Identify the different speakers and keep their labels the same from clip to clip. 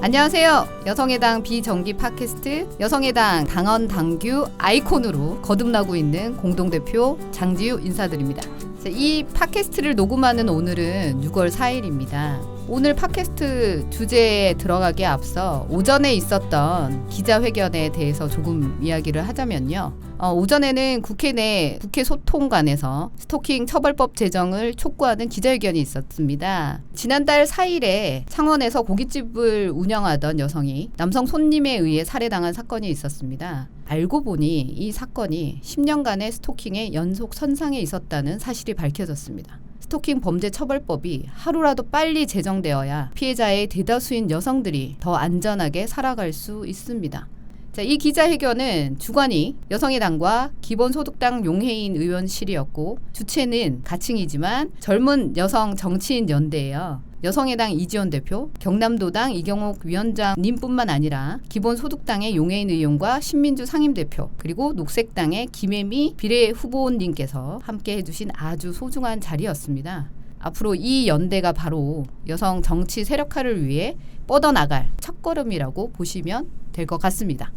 Speaker 1: 안녕하세요. 여성의당 비정기 팟캐스트 여성의당 당헌 당규 아이콘으로 거듭나고 있는 공동대표 장지우 인사드립니다. 이 팟캐스트를 녹음하는 오늘은 6월 4일입니다. 오늘 팟캐스트 주제에 들어가기에 앞서 오전에 있었던 기자회견에 대해서 조금 이야기를 하자면요. 오전에는 국회 내 국회 소통관에서 스토킹 처벌법 제정을 촉구하는 기자회견이 있었습니다. 지난달 4일에 창원에서 고깃집을 운영하던 여성이 남성 손님에 의해 살해당한 사건이 있었습니다. 알고 보니 이 사건이 10년간의 스토킹의 연속 선상에 있었다는 사실이 밝혀졌습니다. 스토킹 범죄 처벌법이 하루라도 빨리 제정되어야 피해자의 대다수인 여성들이 더 안전하게 살아갈 수 있습니다. 이 기자회견은 주관이 여성의당과 기본소득당 용해인 의원실이었고 주체는 가칭이지만 젊은 여성 정치인 연대예요. 여성의당 이지원 대표, 경남도당 이경옥 위원장님뿐만 아니라 기본소득당의 용해인 의원과 신민주 상임대표, 그리고 녹색당의 김혜미 비례후보님께서 함께 해주신 아주 소중한 자리였습니다. 앞으로 이 연대가 바로 여성 정치 세력화를 위해 뻗어나갈 첫걸음이라고 보시면 될 것 같습니다.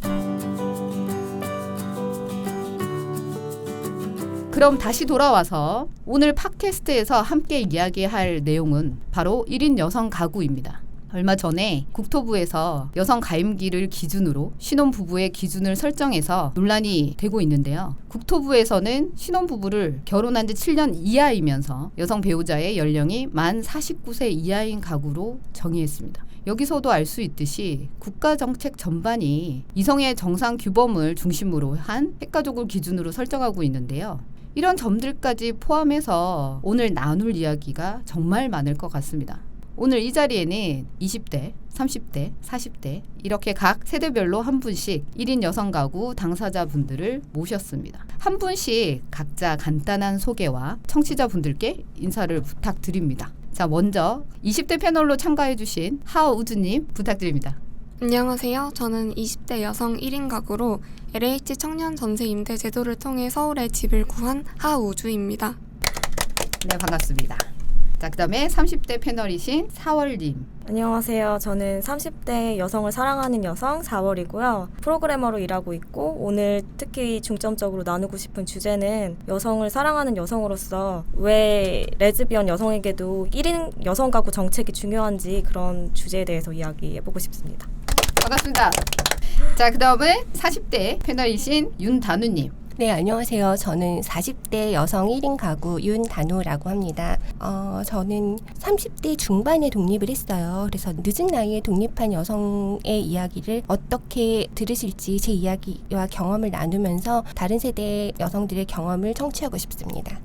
Speaker 1: 그럼 다시 돌아와서 오늘 팟캐스트에서 함께 이야기할 내용은 바로 1인 여성 가구입니다. 얼마 전에 국토부에서 여성 가임기를 기준으로 신혼부부의 기준을 설정해서 논란이 되고 있는데요. 국토부에서는 신혼부부를 결혼한 지 7년 이하이면서 여성 배우자의 연령이 만 49세 이하인 가구로 정의했습니다. 여기서도 알 수 있듯이 국가정책 전반이 이성의 정상 규범을 중심으로 한 핵가족을 기준으로 설정하고 있는데요. 이런 점들까지 포함해서 오늘 나눌 이야기가 정말 많을 것 같습니다. 오늘 이 자리에는 20대, 30대, 40대 이렇게 각 세대별로 한 분씩 1인 여성 가구 당사자분들을 모셨습니다. 한 분씩 각자 간단한 소개와 청취자분들께 인사를 부탁드립니다. 자, 먼저 20대 패널로 참가해주신 하우주님 부탁드립니다.
Speaker 2: 안녕하세요. 저는 20대 여성 1인 가구로 LH 청년 전세 임대 제도를 통해 서울에 집을 구한 하우주입니다.
Speaker 1: 네, 반갑습니다. 자, 그다음에 30대 패널이신 4월님.
Speaker 3: 안녕하세요. 저는 30대 여성을 사랑하는 여성 4월이고요. 프로그래머로 일하고 있고 오늘 특히 중점적으로 나누고 싶은 주제는 여성을 사랑하는 여성으로서 왜 레즈비언 여성에게도 1인 여성 가구 정책이 중요한지 그런 주제에 대해서 이야기해보고 싶습니다.
Speaker 1: 반갑습니다. 자, 그다음에 40대 패널이신 윤단우님.
Speaker 4: 네, 안녕하세요. 저는 40대 여성 1인 가구 윤단우라고 합니다. 저는 30대 중반에 독립을 했어요. 그래서 늦은 나이에 독립한 여성의 이야기를 어떻게 들으실지 제 이야기와 경험을 나누면서 다른 세대 여성들의 경험을 청취하고 싶습니다.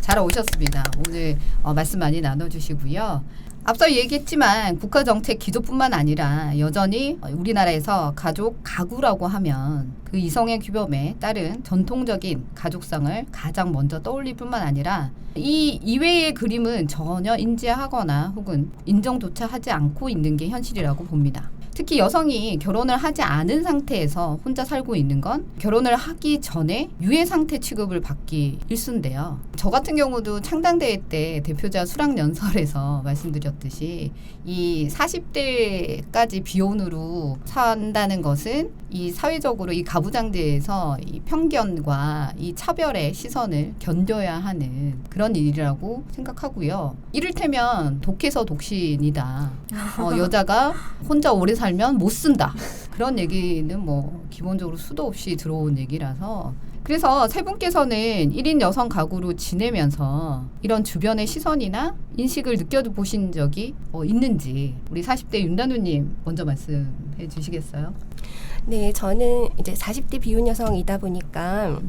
Speaker 1: 잘 오셨습니다. 오늘 말씀 많이 나눠주시고요. 앞서 얘기했지만 국가정책 기조뿐만 아니라 여전히 우리나라에서 가족 가구라고 하면 그 이성의 규범에 따른 전통적인 가족상을 가장 먼저 떠올릴 뿐만 아니라 이 이외의 그림은 전혀 인지하거나 혹은 인정조차 하지 않고 있는 게 현실이라고 봅니다. 특히 여성이 결혼을 하지 않은 상태에서 혼자 살고 있는 건 결혼을 하기 전에 유해 상태 취급을 받기 일쑤인데요. 저 같은 경우도 창당대회 때 대표자 수락연설에서 말씀드렸듯이 이 40대까지 비혼으로 산다는 것은 이 사회적으로 이 가부장제에서 이 편견과 이 차별의 시선을 견뎌야 하는 그런 일이라고 생각하고요. 이를테면 독해서 독신이다. 여자가 혼자 오래 살면 못 쓴다. 그런 얘기는 뭐 기본적으로 수도 없이 들어온 얘기라서 그래서 세 분께서는 1인 여성 가구로 지내면서 이런 주변의 시선이나 인식을 느껴보신 적이 있는지 우리 40대 윤단우님 먼저 말씀해 주시겠어요?
Speaker 4: 네, 저는 이제 40대 비혼 여성이다 보니까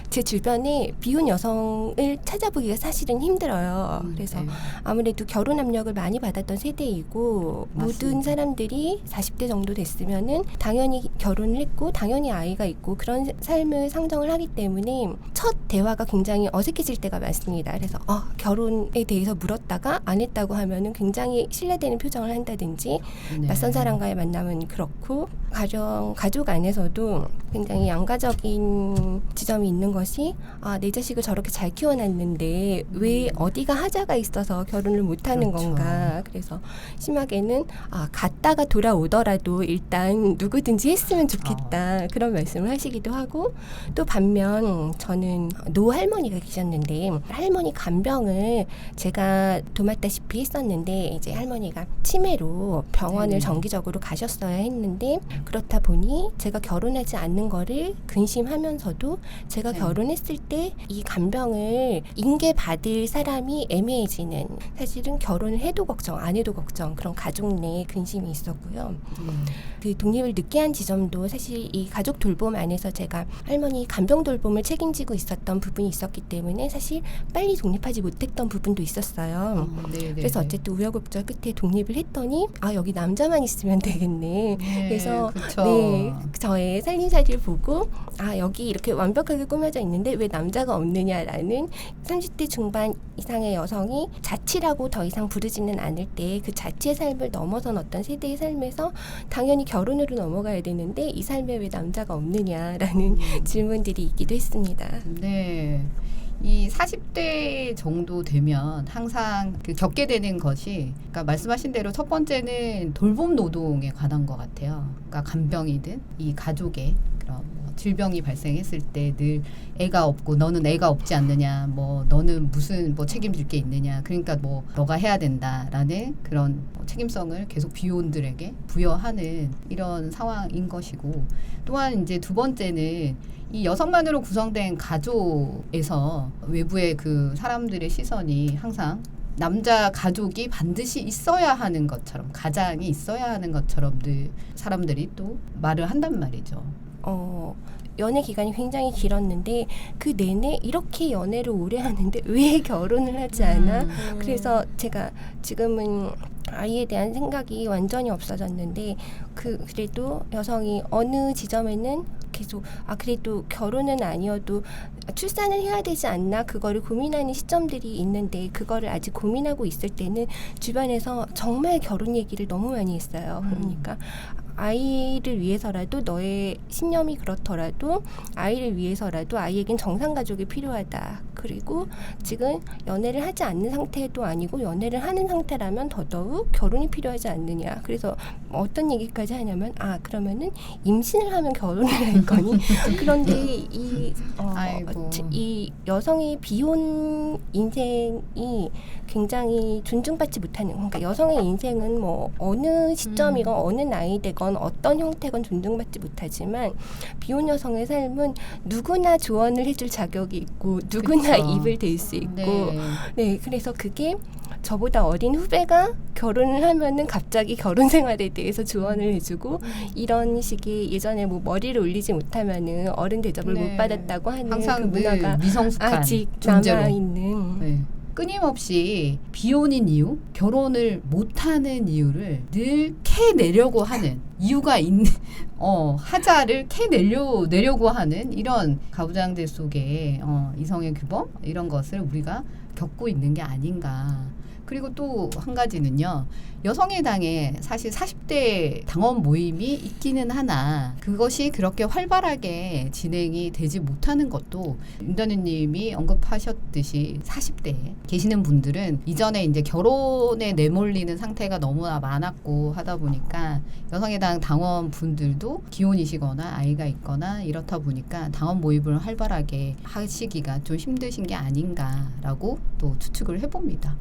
Speaker 4: 제 주변에 비혼 여성을 찾아보기가 사실은 힘들어요. 그래서
Speaker 1: 네.
Speaker 4: 아무래도 결혼 압력을 많이 받았던 세대이고
Speaker 1: 맞습니다.
Speaker 4: 모든 사람들이 40대 정도 됐으면은 당연히 결혼을 했고 당연히 아이가 있고 그런 삶을 상정을 하기 때문에 첫 대화가 굉장히 어색해질 때가 많습니다. 그래서 결혼에 대해서 물었다가 안 했다고 하면은 굉장히 신뢰되는 표정을 한다든지
Speaker 1: 네.
Speaker 4: 낯선 사람과의 만남은 그렇고 가정 가족 안에서도 굉장히 양가적인 지점이 있는 것이 내 자식을 저렇게 잘 키워놨는데 왜 어디가 하자가 있어서 결혼을 못하는
Speaker 1: 그렇죠.
Speaker 4: 건가. 그래서 심하게는 갔다가 돌아오더라도 일단 누구든지 했으면 좋겠다. 그런 말씀을 하시기도 하고 또 반면 저는 노할머니가 계셨는데 할머니 간병을 제가 도맡다시피 했었는데 이제 할머니가 치매로 병원을 정기적으로 가셨어야 했는데 그렇다 보니 제가 결혼하지 않는 거를 근심하면서도 제가 결혼했을 때 이 간병을 인계받을 사람이 애매해지는 사실은 결혼을 해도 걱정 안 해도 걱정 그런 가족 내 근심이 있었고요. 그 독립을 늦게 한 지점도 사실 이 가족 돌봄 안에서 제가 할머니 간병 돌봄을 책임지고 있었던 부분이 있었기 때문에 사실 빨리 독립하지 못했던 부분도 있었어요. 그래서 어쨌든 우여곡절 끝에 독립을 했더니 여기 남자만 있으면 되겠네. 그래서 네, 저의 살림살이를 보고 여기 이렇게 완벽하게 꾸며져 있는데 왜 남자가 없느냐라는 30대 중반 이상의 여성이 자취라고 더 이상 부르지는 않을 때 그 자취의 삶을 넘어선 어떤 세대의 삶에서 당연히 결혼으로 넘어가야 되는데 이 삶에 왜 남자가 없느냐라는 질문들이 있기도 했습니다.
Speaker 1: 네. 이 40대 정도 되면 항상 겪게 되는 것이 그러니까 말씀하신 대로 첫 번째는 돌봄 노동에 관한 것 같아요. 그러니까 간병이든 이 가족의 그런 질병이 발생했을 때 늘 애가 없고 너는 애가 없지 않느냐 너는 무슨 책임질 게 있느냐 그러니까 너가 해야 된다라는 그런 책임성을 계속 비혼들에게 부여하는 이런 상황인 것이고 또한 이제 두 번째는 이 여성만으로 구성된 가족에서 외부의 그 사람들의 시선이 항상 남자 가족이 반드시 있어야 하는 것처럼 가장이 있어야 하는 것처럼 늘 사람들이 또 말을 한단 말이죠.
Speaker 4: 연애 기간이 굉장히 길었는데 그 내내 이렇게 연애를 오래 하는데 왜 결혼을 하지 않아? 그래서 제가 지금은 아이에 대한 생각이 완전히 없어졌는데 그래도 여성이 어느 지점에는 계속 그래도 결혼은 아니어도 출산을 해야 되지 않나 그거를 고민하는 시점들이 있는데 그거를 아직 고민하고 있을 때는 주변에서 정말 결혼 얘기를 너무 많이 했어요. 그러니까 아이를 위해서라도 너의 신념이 그렇더라도 아이를 위해서라도 아이에겐 정상가족이 필요하다. 그리고 지금 연애를 하지 않는 상태도 아니고 연애를 하는 상태라면 더더욱 결혼이 필요하지 않느냐. 그래서 어떤 얘기까지 하냐면 그러면은 임신을 하면 결혼을 할 거니? 그런데 이 여성의 비혼 인생이 굉장히 존중받지 못하는 그러니까 여성의 인생은 어느 시점이건 어느 나이 되건 어떤 형태건 존중받지 못하지만 비혼 여성의 삶은 누구나 조언을 해줄 자격이 있고 누구나 입을 댈 수 있고 네 그래서 그게 저보다 어린 후배가 결혼을 하면은 갑자기 결혼 생활에 대해서 조언을 해주고 이런 식의 예전에 머리를 올리지 못하면은 어른 대접을 못 받았다고 하는
Speaker 1: 항상
Speaker 4: 그 문화가
Speaker 1: 미성숙한
Speaker 4: 아직
Speaker 1: 존재로
Speaker 4: 남아있는
Speaker 1: 끊임없이 비혼인 이유, 결혼을 못하는 이유를 늘 캐내려고 하는 이유가 있는 하자를 캐내려고 하는 이런 가부장제 속에 이성의 규범 이런 것을 우리가 겪고 있는 게 아닌가. 그리고 또 한 가지는요. 여성의당에 사실 40대 당원 모임이 있기는 하나 그것이 그렇게 활발하게 진행이 되지 못하는 것도 윤단우님이 언급하셨듯이 40대에 계시는 분들은 이전에 이제 결혼에 내몰리는 상태가 너무나 많았고 하다 보니까 여성의당 당원 분들도 기혼이시거나 아이가 있거나 이렇다 보니까 당원 모임을 활발하게 하시기가 좀 힘드신 게 아닌가라고 또 추측을 해봅니다.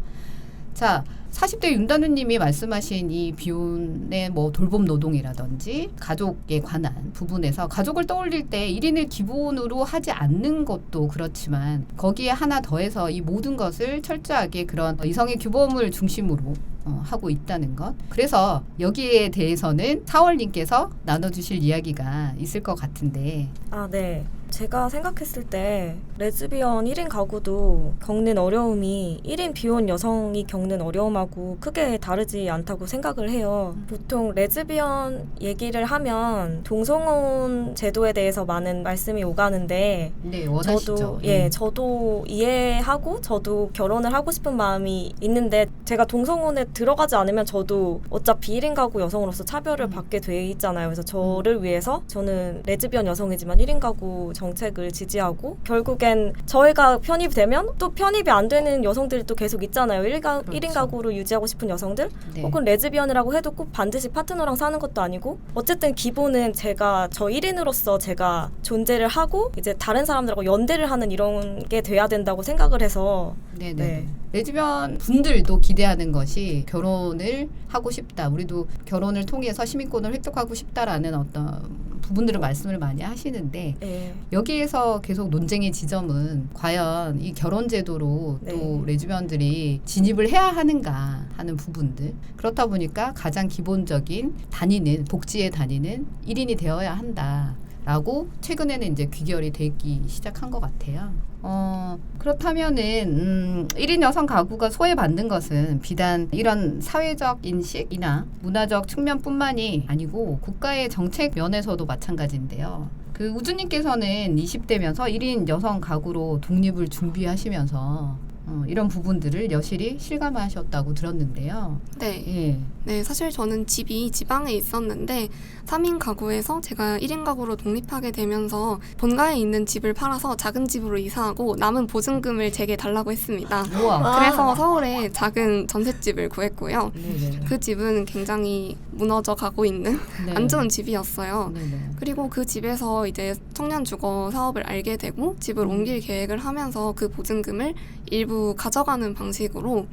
Speaker 1: 자, 40대 윤단우님이 말씀하신 이 비혼의 돌봄 노동이라든지 가족에 관한 부분에서 가족을 떠올릴 때 1인을 기본으로 하지 않는 것도 그렇지만 거기에 하나 더해서 이 모든 것을 철저하게 그런 이성의 규범을 중심으로 하고 있다는 것. 그래서 여기에 대해서는 사월님께서 나눠주실 이야기가 있을 것 같은데.
Speaker 3: 네. 제가 생각했을 때 레즈비언 1인 가구도 겪는 어려움이 1인 비혼 여성이 겪는 어려움하고 크게 다르지 않다고 생각을 해요. 보통 레즈비언 얘기를 하면 동성혼 제도에 대해서 많은 말씀이 오가는데
Speaker 1: 네, 원하시죠.
Speaker 3: 저도 이해하고 저도 결혼을 하고 싶은 마음이 있는데 제가 동성혼에 들어가지 않으면 저도 어차피 1인 가구 여성으로서 차별을 받게 돼 있잖아요. 그래서 저를 위해서 저는 레즈비언 여성이지만 1인 가구 정책을 지지하고 결국엔 저희가 편입이 되면 또 편입이 안 되는 여성들이 또 계속 있잖아요. 1인 가구로 유지하고 싶은 여성들
Speaker 1: 네.
Speaker 3: 혹은 레즈비언이라고 해도 꼭 반드시 파트너랑 사는 것도 아니고 어쨌든 기본은 제가 저 1인으로서 제가 존재를 하고 이제 다른 사람들하고 연대를 하는 이런 게 돼야 된다고 생각을 해서
Speaker 1: 네네.
Speaker 3: 네.
Speaker 1: 레즈비언 분들도 기대하는 것이 결혼을 하고 싶다. 우리도 결혼을 통해서 시민권을 획득하고 싶다라는 어떤 부분들을 말씀을 많이 하시는데
Speaker 3: 네.
Speaker 1: 여기에서 계속 논쟁의 지점은 과연 이 결혼 제도로
Speaker 3: 네.
Speaker 1: 또 레즈비언들이 진입을 해야 하는가 하는 부분들. 그렇다 보니까 가장 기본적인 복지에 다니는 1인이 되어야 한다. 라고 최근에는 이제 귀결이 되기 시작한 것 같아요. 그렇다면은 1인 여성 가구가 소외받는 것은 비단 이런 사회적 인식이나 문화적 측면뿐만이 아니고 국가의 정책 면에서도 마찬가지인데요. 그 우주님께서는 20대면서 1인 여성 가구로 독립을 준비하시면서 이런 부분들을 여실히 실감하셨다고 들었는데요.
Speaker 2: 네.
Speaker 1: 예.
Speaker 2: 네, 사실 저는 집이 지방에 있었는데 3인 가구에서 제가 1인 가구로 독립하게 되면서 본가에 있는 집을 팔아서 작은 집으로 이사하고 남은 보증금을 제게 달라고 했습니다.
Speaker 1: 우와.
Speaker 2: 그래서 서울에 작은 전셋집을 구했고요.
Speaker 1: 네네.
Speaker 2: 그 집은 굉장히 무너져 가고 있는
Speaker 1: 네.
Speaker 2: 안 좋은 집이었어요.
Speaker 1: 네네.
Speaker 2: 그리고 그 집에서 이제 청년 주거 사업을 알게 되고 집을 옮길 계획을 하면서 그 보증금을 일부 가져가는 방식으로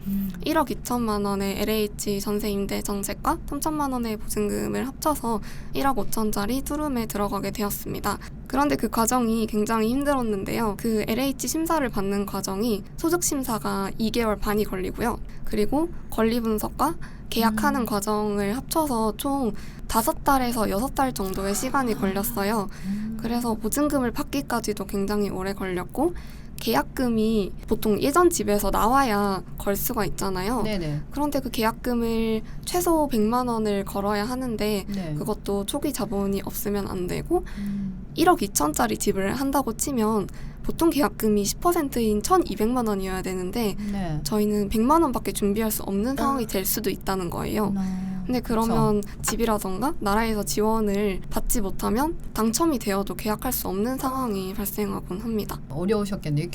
Speaker 2: 1억 2천만 원의 LH 전세 임대 정책과 3천만 원의 보증금을 합쳐서 1억 5천짜리 투룸에 들어가게 되었습니다. 그런데 그 과정이 굉장히 힘들었는데요. 그 LH 심사를 받는 과정이 소득 심사가 2개월 반이 걸리고요. 그리고 권리 분석과 계약하는 과정을 합쳐서 총 5달에서 6달 정도의 시간이 걸렸어요. 그래서 보증금을 받기까지도 굉장히 오래 걸렸고 계약금이 보통 예전 집에서 나와야 걸 수가 있잖아요.
Speaker 1: 네네.
Speaker 2: 그런데 그 계약금을 최소 100만 원을 걸어야 하는데
Speaker 1: 네.
Speaker 2: 그것도 초기 자본이 없으면 안 되고 1억 2천짜리 집을 한다고 치면 보통 계약금이 10%인 1,200만 원이어야 되는데
Speaker 1: 네.
Speaker 2: 저희는 100만 원밖에 준비할 수 없는 상황이 될 수도 있다는 거예요. 근데 그러면 집이라던가 나라에서 지원을 받지 못하면 당첨이 되어도 계약할 수 없는 상황이 발생하곤 합니다.
Speaker 1: 어려우셨겠네요.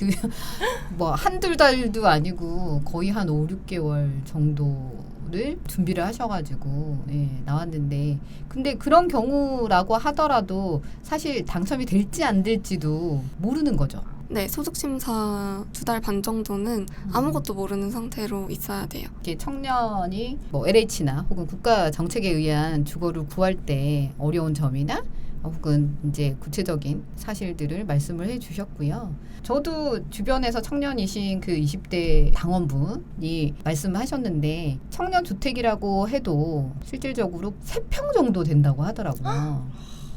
Speaker 1: 뭐 한두 달도 아니고 거의 한 5, 6개월 정도를 준비를 하셔가지고 나왔는데 근데 그런 경우라고 하더라도 사실 당첨이 될지 안 될지도 모르는 거죠.
Speaker 2: 네, 소득심사 2달 반 정도는 아무것도 모르는 상태로 있어야 돼요.
Speaker 1: 이렇게 청년이 뭐 LH나 혹은 국가 정책에 의한 주거를 구할 때 어려운 점이나 혹은 이제 구체적인 사실들을 말씀을 해주셨고요. 저도 주변에서 청년이신 그 20대 당원분이 말씀하셨는데 청년 주택이라고 해도 실질적으로 3평 정도 된다고 하더라고요.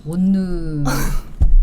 Speaker 1: 원룸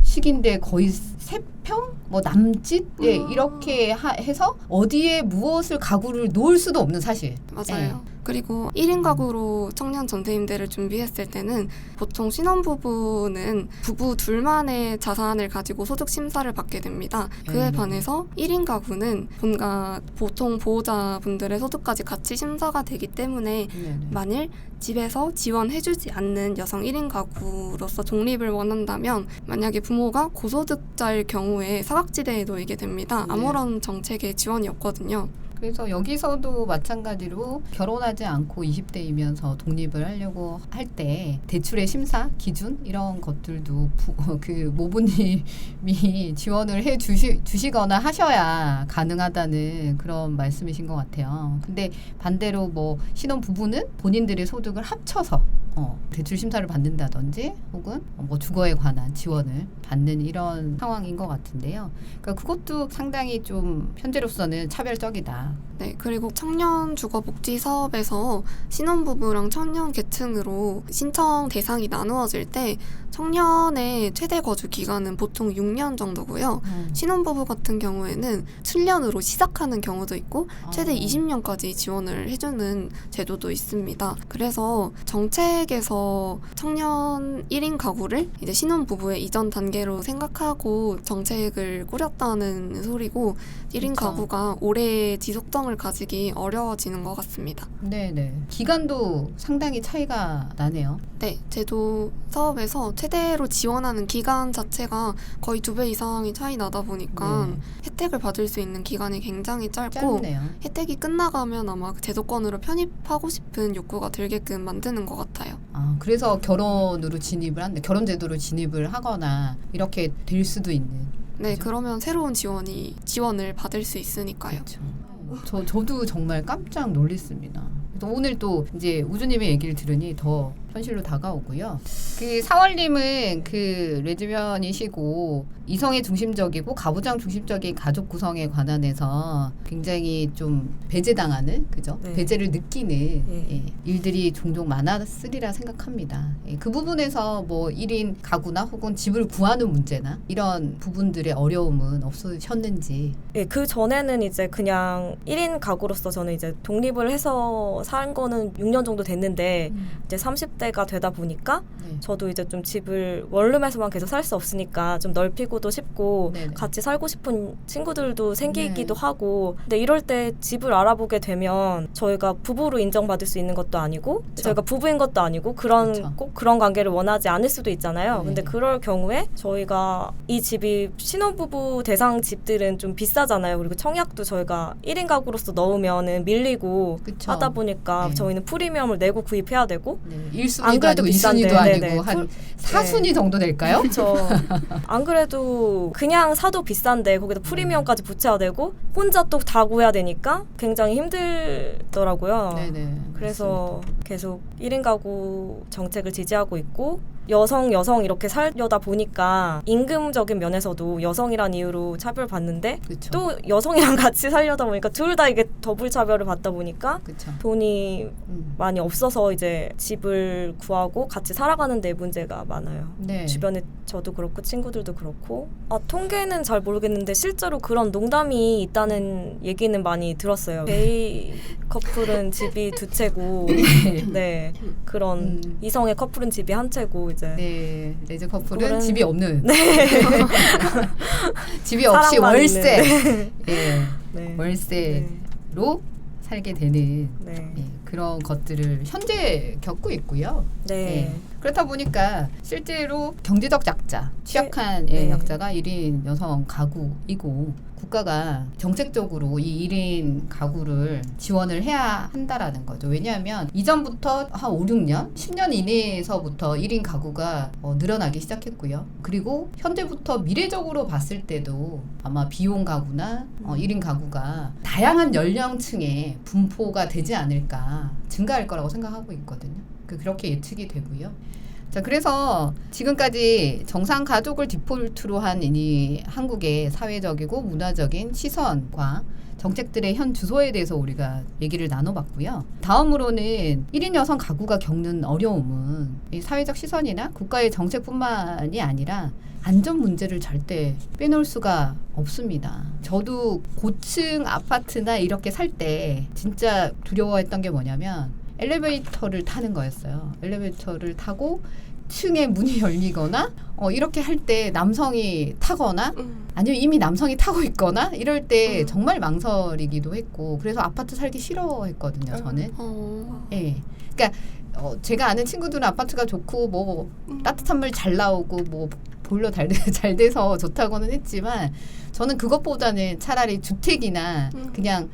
Speaker 1: 식인데 거의 3평? 뭐 남짓? 이렇게 해서 어디에 무엇을 가구를 놓을 수도 없는 사실.
Speaker 2: 맞아요. 그리고 1인 가구로 청년 전세임대를 준비했을 때는 보통 신혼부부는 부부 둘만의 자산을 가지고 소득심사를 받게 됩니다. 그에 반해서 1인 가구는 본가 보통 보호자분들의 소득까지 같이 심사가 되기 때문에 만일 집에서 지원해주지 않는 여성 1인 가구로서 독립을 원한다면 만약에 부모가 고소득자일 경우에 사각지대에 놓이게 됩니다. 아무런 정책에 지원이 없거든요.
Speaker 1: 그래서 여기서도 마찬가지로 결혼하지 않고 20대이면서 독립을 하려고 할 때 대출의 심사 기준 이런 것들도 그 모부님이 지원을 해 주시거나 하셔야 가능하다는 그런 말씀이신 것 같아요. 근데 반대로 뭐 신혼 부부는 본인들의 소득을 합쳐서 대출 심사를 받는다든지 혹은 뭐 주거에 관한 지원을 받는 이런 상황인 것 같은데요. 그러니까 그것도 상당히 좀 현재로서는 차별적이다.
Speaker 2: 네, 그리고 청년 주거 복지 사업에서 신혼부부랑 청년 계층으로 신청 대상이 나누어질 때 청년의 최대 거주 기간은 보통 6년 정도고요. 신혼부부 같은 경우에는 7년으로 시작하는 경우도 있고 최대 20년까지 지원을 해주는 제도도 있습니다. 그래서 정책에서 청년 1인 가구를 이제 신혼부부의 이전 단계로 생각하고 정책을 꾸렸다는 소리고 1인
Speaker 1: 그렇죠.
Speaker 2: 가구가 오래 지속성을 가지기 어려워지는 것 같습니다.
Speaker 1: 네네. 기간도 상당히 차이가 나네요.
Speaker 2: 네, 제도 사업에서 최대로 지원하는 기간 자체가 거의 2배 이상이 차이 나다 보니까
Speaker 1: 네.
Speaker 2: 혜택을 받을 수 있는 기간이 굉장히 짧고
Speaker 1: 짧네요.
Speaker 2: 혜택이 끝나가면 아마 그 제도권으로 편입하고 싶은 욕구가 들게끔 만드는 것 같아요.
Speaker 1: 아, 그래서 결혼으로 진입을 한데 결혼 제도로 진입을 하거나 이렇게 될 수도 있는.
Speaker 2: 네,
Speaker 1: 그죠?
Speaker 2: 그러면 새로운 지원을 받을 수 있으니까요.
Speaker 1: 그렇죠. 저도 정말 깜짝 놀랐습니다. 그래서 오늘 또 이제 우주님의 얘기를 들으니 더 현실로 다가오고요. 그 사월님은 그 레즈비언이시고 이성애 중심적이고 가부장 중심적인 가족 구성에 관한해서 굉장히 좀 배제당하는, 그죠?
Speaker 3: 네.
Speaker 1: 배제를 느끼는
Speaker 3: 예.
Speaker 1: 예, 일들이 종종 많았으리라 생각합니다. 예, 그 부분에서 뭐 1인 가구나 혹은 집을 구하는 문제나 이런 부분들의 어려움은 없으셨는지.
Speaker 3: 예, 그 전에는 이제 그냥 1인 가구로서 저는 이제 독립을 해서 산 거는 6년 정도 됐는데 이제 30대가 되다 보니까
Speaker 1: 네.
Speaker 3: 저도 이제 좀 집을 원룸에서만 계속 살 수 없으니까 좀 넓히고도 싶고
Speaker 1: 네네.
Speaker 3: 같이 살고 싶은 친구들도 생기기도
Speaker 1: 네.
Speaker 3: 하고 근데 이럴 때 집을 알아보게 되면 저희가 부부로 인정받을 수 있는 것도 아니고
Speaker 1: 그쵸.
Speaker 3: 저희가 부부인 것도 아니고 그런
Speaker 1: 그쵸.
Speaker 3: 꼭 그런 관계를 원하지 않을 수도 있잖아요.
Speaker 1: 네.
Speaker 3: 근데 그럴 경우에 저희가 이 집이 신혼부부 대상 집들은 좀 비싸잖아요. 그리고 청약도 저희가 1인 가구로서 넣으면은 밀리고
Speaker 1: 그쵸.
Speaker 3: 하다 보니까
Speaker 1: 네.
Speaker 3: 저희는 프리미엄을 내고 구입해야 되고
Speaker 1: 네,
Speaker 3: 안
Speaker 1: 1순위도
Speaker 3: 그래도
Speaker 1: 아니고
Speaker 3: 비싼데,
Speaker 1: 2순위도 아니고
Speaker 3: 네네.
Speaker 1: 한 4순위 정도 될까요?
Speaker 3: 그렇죠. 안 그래도 그냥 사도 비싼데 거기다 프리미엄까지 붙여야 되고 혼자 또 다 구해야 되니까 굉장히 힘들더라고요.
Speaker 1: 네네.
Speaker 3: 그래서 계속 1인 가구 정책을 지지하고 있고 여성 이렇게 살려다 보니까 임금적인 면에서도 여성이란 이유로 차별받는데
Speaker 1: 그렇죠.
Speaker 3: 또 여성이랑 같이 살려다 보니까 둘 다 이게 더블 차별을 받다 보니까
Speaker 1: 그렇죠.
Speaker 3: 돈이 많이 없어서 이제 집을 구하고 같이 살아가는 데 문제가 많아요.
Speaker 1: 네.
Speaker 3: 주변에 저도 그렇고 친구들도 그렇고 통계는 잘 모르겠는데 실제로 그런 농담이 있다는 얘기는 많이 들었어요. 게이 커플은 집이 두 채고 네 그런 이성의 커플은 집이 한 채고 이제
Speaker 1: 네, 레즈 커플은
Speaker 3: 그거는-
Speaker 1: 집이 없는. 집이 없이
Speaker 3: 사랑만
Speaker 1: 월세.
Speaker 3: 있는.
Speaker 1: 예,
Speaker 3: 네.
Speaker 1: 월세로 살게 되는
Speaker 3: 네.
Speaker 1: 예, 그런 것들을 현재 겪고 있고요.
Speaker 3: 네.
Speaker 1: 예. 그렇다 보니까 실제로 경제적 약자, 취약한 예,
Speaker 3: 네.
Speaker 1: 약자가 1인 여성 가구이고 국가가 정책적으로 이 1인 가구를 지원을 해야 한다라는 거죠. 왜냐하면 이전부터 한 5, 6년, 10년 이내에서부터 1인 가구가 늘어나기 시작했고요. 그리고 현재부터 미래적으로 봤을 때도 아마 비용 가구나 1인 가구가 다양한 연령층에 분포가 되지 않을까, 증가할 거라고 생각하고 있거든요. 그렇게 예측이 되고요. 자, 그래서 지금까지 정상 가족을 디폴트로 한 이 한국의 사회적이고 문화적인 시선과 정책들의 현 주소에 대해서 우리가 얘기를 나눠봤고요. 다음으로는 1인 여성 가구가 겪는 어려움은 이 사회적 시선이나 국가의 정책뿐만이 아니라 안전 문제를 절대 빼놓을 수가 없습니다. 저도 고층 아파트나 이렇게 살 때 진짜 두려워했던 게 뭐냐면 엘리베이터를 타는 거였어요. 엘리베이터를 타고 층에 문이 열리거나 이렇게 할 때 남성이 타거나 아니면 이미 남성이 타고 있거나 이럴 때 정말 망설이기도 했고 그래서 아파트 살기 싫어했거든요. 저는. 예. 그러니까 제가 아는 친구들은 아파트가 좋고 뭐 따뜻한 물 잘 나오고 뭐 보일러 잘 돼서 좋다고는 했지만 저는 그것보다는 차라리 주택이나 그냥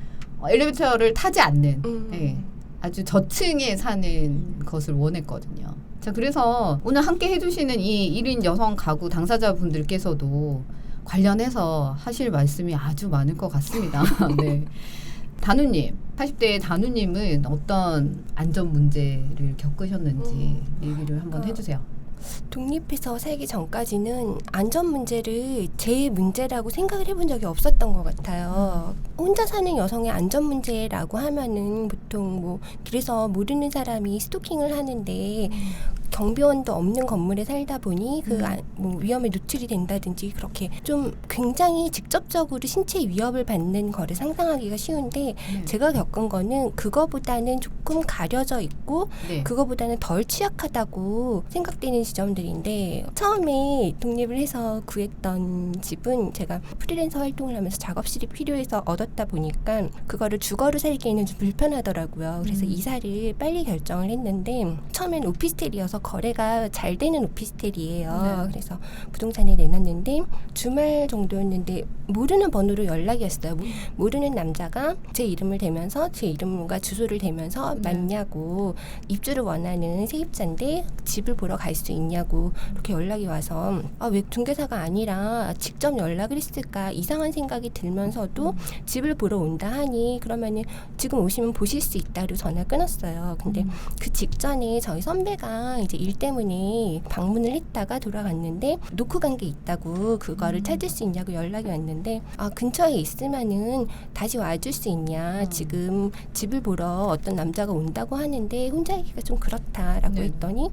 Speaker 1: 엘리베이터를 타지 않는 예. 아주 저층에 사는 것을 원했거든요. 자, 그래서 오늘 함께 해주시는 이 1인 여성 가구 당사자분들께서도 관련해서 하실 말씀이 아주 많을 것 같습니다. 네. 단우님, 40대의 단우님은 어떤 안전 문제를 겪으셨는지 얘기를 한번 해주세요.
Speaker 4: 독립해서 살기 전까지는 안전 문제를 제 문제라고 생각을 해본 적이 없었던 것 같아요. 혼자 사는 여성의 안전 문제라고 하면은 보통 뭐 길에서 모르는 사람이 스토킹을 하는데 경비원도 없는 건물에 살다 보니 뭐 위험에 노출이 된다든지 그렇게 좀 굉장히 직접적으로 신체 위협을 받는 거를 상상하기가 쉬운데 제가 겪은 거는 그거보다는 조금 가려져 있고
Speaker 1: 네.
Speaker 4: 그거보다는 덜 취약하다고 생각되는 지점들인데 처음에 독립을 해서 구했던 집은 제가 프리랜서 활동을 하면서 작업실이 필요해서 얻었다 보니까 그거를 주거로 살기에는 좀 불편하더라고요. 그래서 이사를 빨리 결정을 했는데 처음엔 오피스텔이어서 거래가 잘 되는 오피스텔이에요.
Speaker 1: 네.
Speaker 4: 그래서 부동산에 내놨는데 주말 정도였는데 모르는 번호로 연락이 왔어요. 모르는 남자가 제 이름을 대면서 제 이름과 주소를 대면서 맞냐고 입주를 원하는 세입자인데 집을 보러 갈 수 있냐고 이렇게 연락이 와서 왜 중개사가 아니라 직접 연락을 했을까 이상한 생각이 들면서도 집을 보러 온다 하니 그러면은 지금 오시면 보실 수 있다고 전화 끊었어요. 근데 그 직전에 저희 선배가 이제 일 때문에 방문을 했다가 돌아갔는데 놓고 간 게 있다고 그거를 찾을 수 있냐고 연락이 왔는데 근처에 있으면은 다시 와줄 수 있냐 지금 집을 보러 어떤 남자가 온다고 하는데 혼자 있기가 좀 그렇다라고 했더니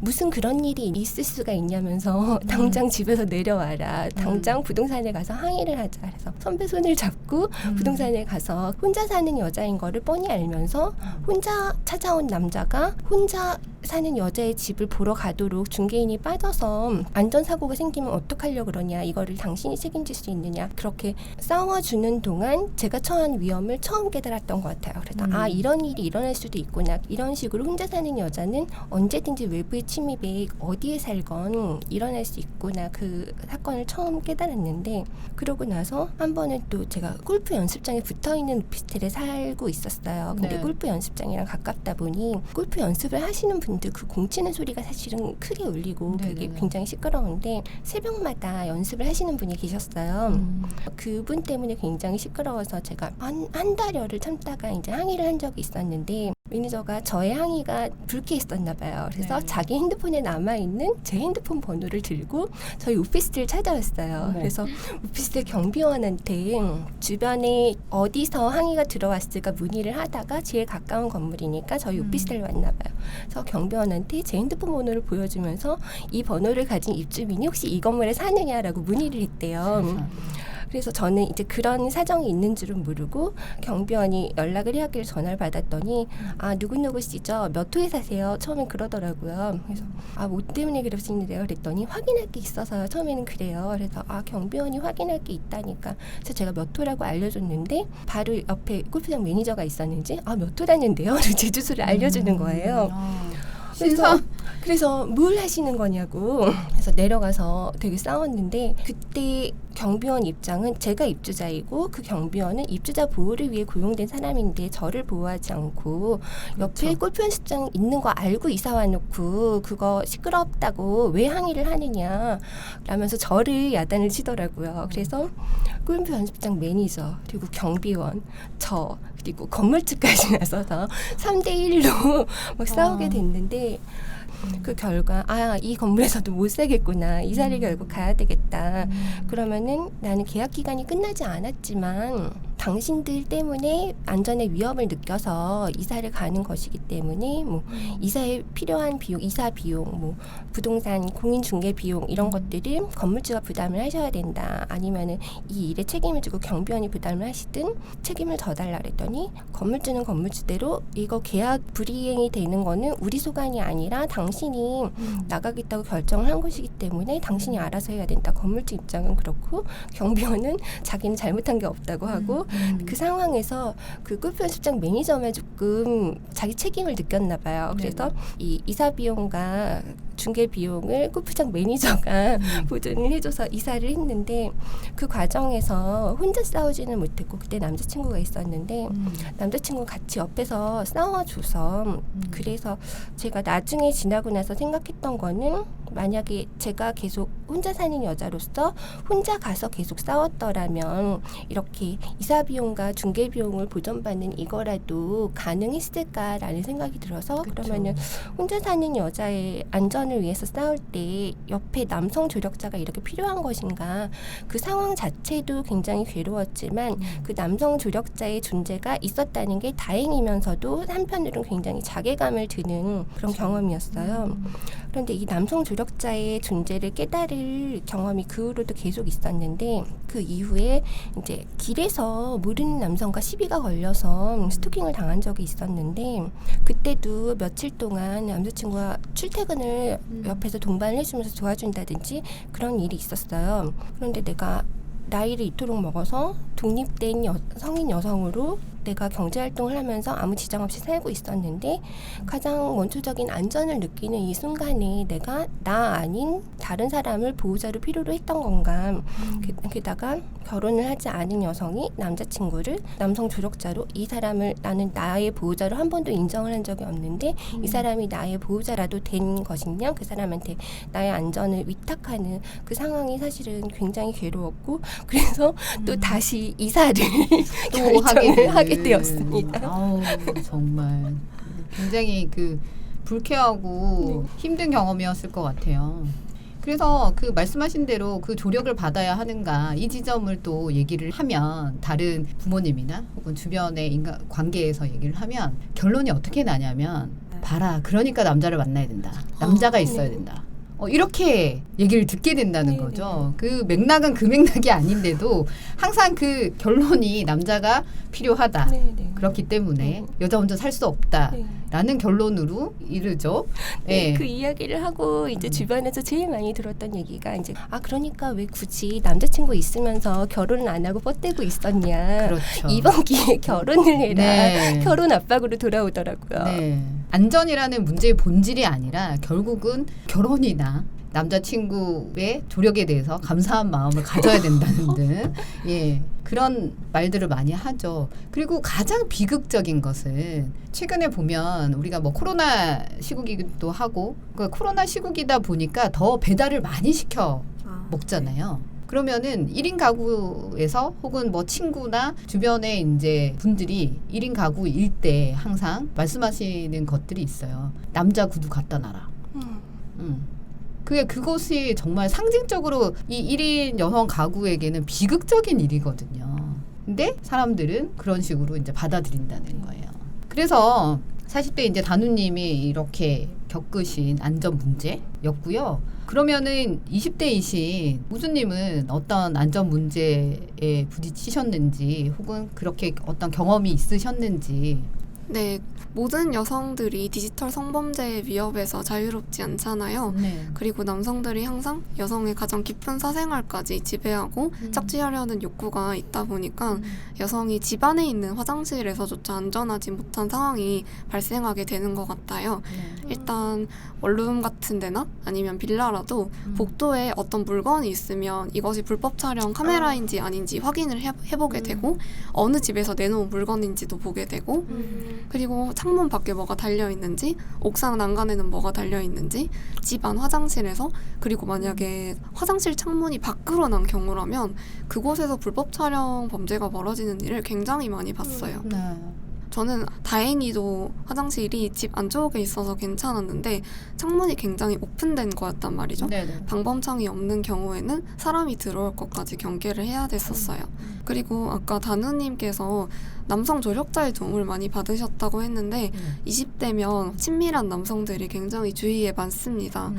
Speaker 4: 무슨 그런 일이 있을 수가 있냐면서 당장 집에서 내려와라. 당장 부동산에 가서 항의를 하자. 그래서 선배 손을 잡고 부동산에 가서 혼자 사는 여자인 거를 뻔히 알면서 혼자 찾아온 남자가 혼자 사는 여자의 집을 보러 가도록 중개인이 빠져서 안전사고가 생기면 어떡하려고 그러냐. 이거를 당신이 책임질 수 있느냐. 그렇게 싸워주는 동안 제가 처한 위험을 처음 깨달았던 것 같아요. 그래서 이런 일이 일어날 수도 있구나. 이런 식으로 혼자 사는 여자는 언제든지 외부의 침입에 어디에 살건 일어날 수 있구나. 그 사건을 처음 깨달았는데 그러고 나서 한 번은 또 제가 골프 연습장에 붙어있는 오피스텔에 살고 있었어요. 근데
Speaker 1: 네.
Speaker 4: 골프 연습장이랑 가깝다 보니 골프 연습을 하시는 분들 그 공 치는 소리가 사실은 크게 울리고 그게
Speaker 1: 네네네.
Speaker 4: 굉장히 시끄러운데 새벽마다 연습을 하시는 분이 계셨어요. 그분 때문에 굉장히 시끄러워서 제가 한 달여를 참다가 이제 항의를 한 적이 있었는데 매니저가 저의 항의가 불쾌했었나 봐요. 그래서
Speaker 1: 네.
Speaker 4: 자기 핸드폰에 남아있는 제 핸드폰 번호를 들고 저희 오피스텔 찾아왔어요.
Speaker 1: 네.
Speaker 4: 그래서 오피스텔 경비원한테 주변에 어디서 항의가 들어왔을까 문의를 하다가 제일 가까운 건물이니까 저희 오피스텔 왔나 봐요. 그래서 경비원한테 제 핸드폰 번호를 보여주면서 이 번호를 가진 입주민이 혹시 이 건물에 사느냐라고 문의를 했대요. 그래서 저는 이제 그런 사정이 있는 줄은 모르고 경비원이 연락을 해야길 전화를 받았더니 누구누구시죠? 몇 호에 사세요? 처음엔 그러더라고요. 그래서 뭐 때문에 그러시는데요? 그랬더니 확인할 게 있어서요. 처음에는 그래요. 그래서 경비원이 확인할 게 있다니까. 그래서 제가 몇 호라고 알려줬는데 바로 옆에 골프장 매니저가 있었는지 몇 호라는데요? 제 주소를 알려주는 거예요. 그래서 뭘 하시는 거냐고. 그래서 내려가서 되게 싸웠는데 그때 경비원 입장은 제가 입주자이고 그 경비원은 입주자 보호를 위해 고용된 사람인데 저를 보호하지 않고 옆에
Speaker 1: 그렇죠.
Speaker 4: 골프 연습장 있는 거 알고 이사 와놓고 그거 시끄럽다고 왜 항의를 하느냐 라면서 저를 야단을 치더라고요. 그래서 골프 연습장 매니저 그리고 경비원 저 그리고 건물주까지 나서서 3대1로 막 싸우게 됐는데 그 결과 이 건물에서도 못 살겠구나. 이사를 결국 가야 되겠다. 그러면은 나는 계약 기간이 끝나지 않았지만 당신들 때문에 안전에 위험을 느껴서 이사를 가는 것이기 때문에 뭐 이사에 필요한 비용, 이사 비용, 뭐 부동산 공인 중개 비용 이런 것들은 건물주가 부담을 하셔야 된다. 아니면은 이 일에 책임을 지고 경비원이 부담을 하시든 책임을 져달라 그랬더니 건물주는 건물주대로 이거 계약 불이행이 되는 거는 우리 소관이 아니라 당신이 나가겠다고 결정을 한 것이기 때문에 당신이 알아서 해야 된다. 건물주 입장은 그렇고 경비원은 자기는 잘못한 게 없다고 하고 그 상황에서 그 골프 연습장 매니저만 조금 자기 책임을 느꼈나 봐요. 그래서 이 이사 비용과 중개 비용을 골프장 매니저가 보존을 해줘서 이사를 했는데 그 과정에서 혼자 싸우지는 못했고 그때 남자친구가 있었는데 남자친구 같이 옆에서 싸워줘서 그래서 제가 나중에 지나고 나서 생각했던 거는 만약에 제가 계속 혼자 사는 여자로서 혼자 가서 계속 싸웠더라면 이렇게 이사 비용과 중개 비용을 보전받는 이거라도 가능했을까라는 생각이 들어서 그러면은 혼자 사는 여자의 안전을 위해서 싸울 때 옆에 남성 조력자가 이렇게 필요한 것인가? 그 상황 자체도 굉장히 괴로웠지만 그 남성 조력자의 존재가 있었다는 게 다행이면서도 한편으로는 굉장히 자괴감을 드는 그런 경험이었어요. 그런데 이 남성 조력자의 존재를 깨달을 경험이 그 후로도 계속 있었는데 그 이후에 이제 길에서 모르는 남성과 시비가 걸려서 스토킹을 당한 적이 있었는데 그때도 며칠 동안 남자친구가 출퇴근을 옆에서 동반을 해주면서 도와준다든지 그런 일이 있었어요. 그런데 내가 나이를 이토록 먹어서 독립된 성인 여성으로 내가 경제활동을 하면서 아무 지장 없이 살고 있었는데 가장 원초적인 안전을 느끼는 이 순간에 내가 나 아닌 다른 사람을 보호자로 필요로 했던 건가. 게다가 결혼을 하지 않은 여성이 남자친구를 남성 조력자로 이 사람을 나는 나의 보호자로 한 번도 인정을 한 적이 없는데 이 사람이 나의 보호자라도 된 것이냐 그 사람한테 나의 안전을 위탁하는 그 상황이 사실은 굉장히 괴로웠고 그래서 또 다시 이사를
Speaker 1: 또
Speaker 4: 하게 되었습니다.
Speaker 1: 아우, 정말 굉장히 그 불쾌하고 힘든 경험이었을 것 같아요. 그래서 그 말씀하신 대로 그 조력을 받아야 하는가 이 지점을 또 얘기를 하면 다른 부모님이나 혹은 주변의 인간 관계에서 얘기를 하면 결론이 어떻게 나냐면 봐라 그러니까 남자를 만나야 된다. 남자가 있어야 된다. 이렇게 얘기를 듣게 된다는 거죠. 그 맥락은 그 맥락이 아닌데도 항상 그 결론이 남자가 필요하다. 그렇기 때문에 여자 혼자 살 수 없다라는 결론으로 이르죠.
Speaker 4: 네, 그 이야기를 하고 이제 주변에서 제일 많이 들었던 얘기가 이제 그러니까 왜 굳이 남자친구 있으면서 결혼을 안 하고 뻗대고 있었냐.
Speaker 1: 그렇죠.
Speaker 4: 이번 기회에 결혼을 해라.
Speaker 1: 네.
Speaker 4: 결혼 압박으로 돌아오더라고요.
Speaker 1: 네. 안전이라는 문제의 본질이 아니라 결국은 결혼이나 남자친구의 조력에 대해서 감사한 마음을 가져야 된다는 등 그런 말들을 많이 하죠. 그리고 가장 비극적인 것은 최근에 보면 우리가 뭐 코로나 시국이기도 하고 그 코로나 시국이다 보니까 더 배달을 많이 시켜 먹잖아요. 그러면은 1인 가구에서 혹은 뭐 친구나 주변에 이제 분들이 1인 가구일 때 항상 말씀하시는 것들이 있어요. 남자 구두 갖다 놔라. 그것이 정말 상징적으로 이 1인 여성 가구에게는 비극적인 일이거든요. 근데 사람들은 그런 식으로 이제 받아들인다는 거예요. 그래서 40대 이제 단우님이 이렇게 겪으신 안전 문제였고요. 그러면은 20대이신 우주님은 어떤 안전 문제에 부딪히셨는지 혹은 그렇게 어떤 경험이 있으셨는지.
Speaker 2: 네, 모든 여성들이 디지털 성범죄의 위협에서 자유롭지 않잖아요.
Speaker 1: 네.
Speaker 2: 그리고 남성들이 항상 여성의 가장 깊은 사생활까지 지배하고 착취하려는 욕구가 있다 보니까 여성이 집 안에 있는 화장실에서조차 안전하지 못한 상황이 발생하게 되는 것 같아요. 일단 원룸 같은 데나 아니면 빌라라도 복도에 어떤 물건이 있으면 이것이 불법 촬영 카메라인지 아닌지 확인을 해보게 되고 어느 집에서 내놓은 물건인지도 보게 되고 그리고 창문 밖에 뭐가 달려있는지 옥상 난간에는 뭐가 달려있는지 집 안 화장실에서 그리고 만약에 화장실 창문이 밖으로 난 경우라면 그곳에서 불법 촬영 범죄가 벌어지는 일을 굉장히 많이 봤어요. 저는 다행히도 화장실이 집 안쪽에 있어서 괜찮았는데 창문이 굉장히 오픈된 거였단 말이죠.
Speaker 1: 네네.
Speaker 2: 방범창이 없는 경우에는 사람이 들어올 것까지 경계를 해야 됐었어요. 그리고 아까 단우님께서 남성 조력자의 도움을 많이 받으셨다고 했는데 20대면 친밀한 남성들이 굉장히 주위에 많습니다.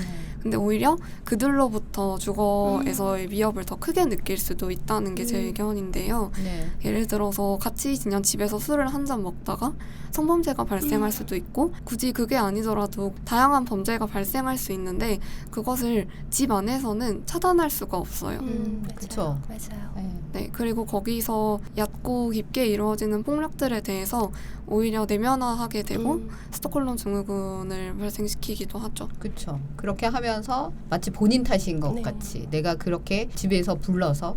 Speaker 2: 근데 오히려 그들로부터 주거에서의 위협을 더 크게 느낄 수도 있다는 게 제 의견인데요.
Speaker 1: 네.
Speaker 2: 예를 들어서 같이 그냥 집에서 술을 한 잔 먹다가 성범죄가 발생할 수도 있고 굳이 그게 아니더라도 다양한 범죄가 발생할 수 있는데 그것을 집 안에서는 차단할 수가 없어요.
Speaker 1: 그렇죠.
Speaker 4: 맞아요.
Speaker 2: 네, 그리고 거기서 얕고 깊게 이루어지는 폭력들에 대해서 오히려 내면화하게 되고 스톡홀름 증후군을 발생시키기도 하죠.
Speaker 1: 그렇죠. 그렇게 하면서 마치 본인 탓인 것 같이 내가 그렇게 집에서 불러서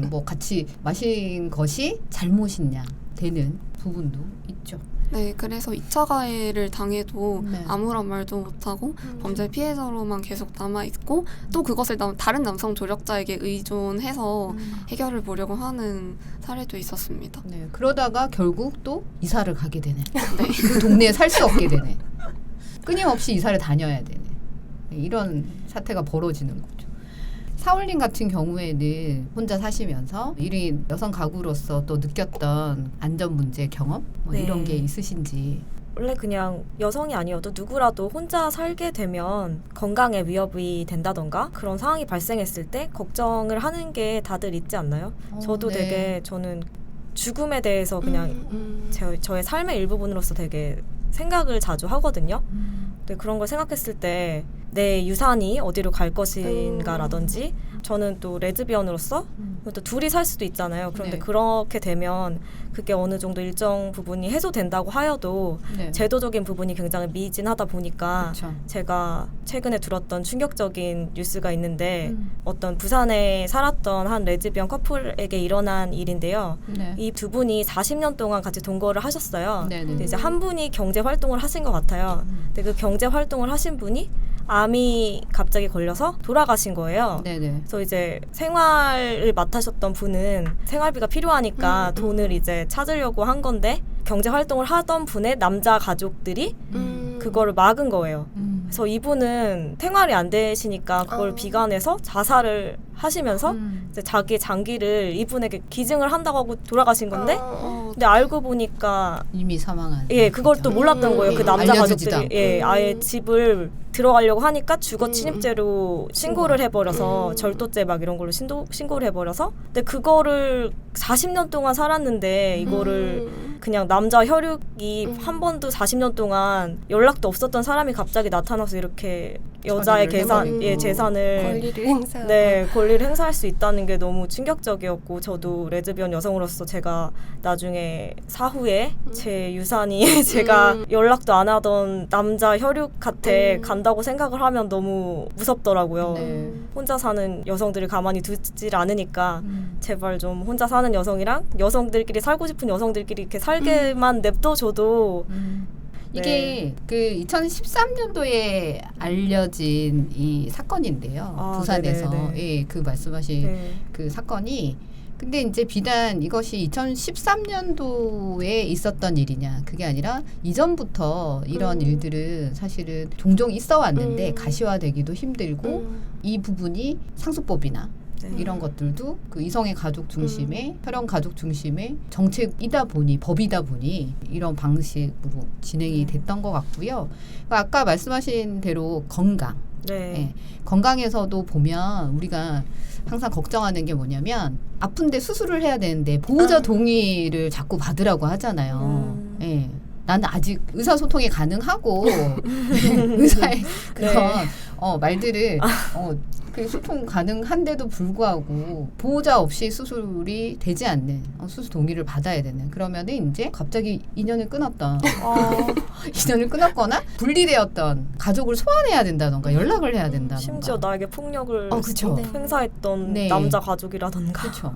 Speaker 1: 뭐 같이 마신 것이 잘못이냐 되는 부분도 있죠.
Speaker 2: 네, 그래서 2차 가해를 당해도
Speaker 1: 네.
Speaker 2: 아무런 말도 못하고 범죄 피해자로만 계속 남아있고 또 그것을 다른 남성 조력자에게 의존해서 해결을 보려고 하는 사례도 있었습니다.
Speaker 1: 네, 그러다가 결국 또 이사를 가게 되네. 그 동네에 살 수 없게 되네. 끊임없이 이사를 다녀야 되네. 이런 사태가 벌어지는 거죠. 사울님 같은 경우에는 혼자 사시면서 1인 여성 가구로서 또 느꼈던 안전 문제 경험 뭐
Speaker 3: 네.
Speaker 1: 이런 게 있으신지.
Speaker 3: 원래 그냥 여성이 아니어도 누구라도 혼자 살게 되면 건강에 위협이 된다던가 그런 상황이 발생했을 때 걱정을 하는 게 다들 있지 않나요? 저도
Speaker 1: 네.
Speaker 3: 되게 저는 죽음에 대해서 그냥 저의 삶의 일부분으로서 되게 생각을 자주 하거든요. 근데 그런 걸 생각했을 때 내 유산이 어디로 갈 것인가라든지 저는 또 레즈비언으로서 또 둘이 살 수도 있잖아요. 그런데
Speaker 1: 네.
Speaker 3: 그렇게 되면 그게 어느 정도 일정 부분이 해소된다고 하여도
Speaker 1: 네.
Speaker 3: 제도적인 부분이 굉장히 미진하다 보니까
Speaker 1: 그쵸.
Speaker 3: 제가 최근에 들었던 충격적인 뉴스가 있는데
Speaker 1: 음.
Speaker 3: 어떤 부산에 살았던 한 레즈비언 커플에게 일어난 일인데요.
Speaker 1: 네.
Speaker 3: 이 두 분이 40년 동안 같이 동거를 하셨어요.
Speaker 1: 네네.
Speaker 3: 근데 이제 한 분이 경제 활동을 하신 것 같아요. 근데 그 경제 활동을 하신 분이 암이 갑자기 걸려서 돌아가신 거예요.
Speaker 1: 네네.
Speaker 3: 그래서 이제 생활을 맡으셨던 분은 생활비가 필요하니까 돈을 이제 찾으려고 한 건데 경제 활동을 하던 분의 남자 가족들이 그거를 막은 거예요. 그래서 이분은 생활이 안 되시니까 그걸 비관해서 자살을 하시면서 이제 자기의 장기를 이분에게 기증을 한다고 하고 돌아가신 건데 근데 알고 보니까
Speaker 1: 이미 사망한.
Speaker 3: 예 그걸 또 몰랐던 거예요. 그 남자
Speaker 1: 알려주지도
Speaker 3: 가족들이 예 아예 집을 들어가려고 하니까 주거 침입죄로 신고를 해버려서 절도죄 막 이런 걸로 신고를 해버려서 근데 그거를 40년 동안 살았는데 이거를 그냥 남자 혈육이 한 번도 40년 동안 연락도 없었던 사람이 갑자기 나타나서 이렇게 여자의
Speaker 1: 처리를 해버리고.
Speaker 3: 재산을
Speaker 4: 권리를 행사하고
Speaker 3: 네, 권리를 행사할 수 있다는 게 너무 충격적이었고 저도 레즈비언 여성으로서 제가 나중에 사후에 제 유산이 제가 연락도 안 하던 남자 혈육한테 간다고 생각을 하면 너무 무섭더라고요.
Speaker 1: 네.
Speaker 3: 혼자 사는 여성들을 가만히 두질 않으니까 제발 좀 혼자 사는 여성이랑 여성들끼리 살고 싶은 여성들끼리 이렇게 살게만 냅둬줘도
Speaker 1: 이게 그 2013년도에 알려진 이 사건인데요.
Speaker 3: 아,
Speaker 1: 부산에서
Speaker 3: 네네네.
Speaker 1: 예, 그 말씀하신
Speaker 3: 네.
Speaker 1: 그 사건이 근데 이제 비단 이것이 2013년도에 있었던 일이냐 그게 아니라 이전부터 이런 일들은 사실은 종종 있어 왔는데 가시화되기도 힘들고 이 부분이 상수법이나
Speaker 3: 네.
Speaker 1: 이런 것들도 그 이성의 가족 중심의 혈연 가족 중심의 정책이다 보니 법이다 보니 이런 방식으로 진행이 됐던 것 같고요. 아까 말씀하신 대로 건강,
Speaker 3: 네.
Speaker 1: 예, 건강에서도 보면 우리가 항상 걱정하는 게 뭐냐면 아픈데 수술을 해야 되는데 보호자 동의를 자꾸 받으라고 하잖아요. 예. 나는 아직 의사소통이 가능하고 의사의 그런 말들을 그 소통 가능한데도 불구하고 보호자 없이 수술이 되지 않는 수술 동의를 받아야 되는 그러면은 이제 갑자기 인연을 끊었던 인연을 끊었거나 분리되었던 가족을 소환해야 된다던가 연락을 해야 된다던가
Speaker 3: 심지어 나에게 폭력을
Speaker 1: 그쵸.
Speaker 3: 행사했던
Speaker 1: 네.
Speaker 3: 남자 가족이라던가
Speaker 1: 그렇죠.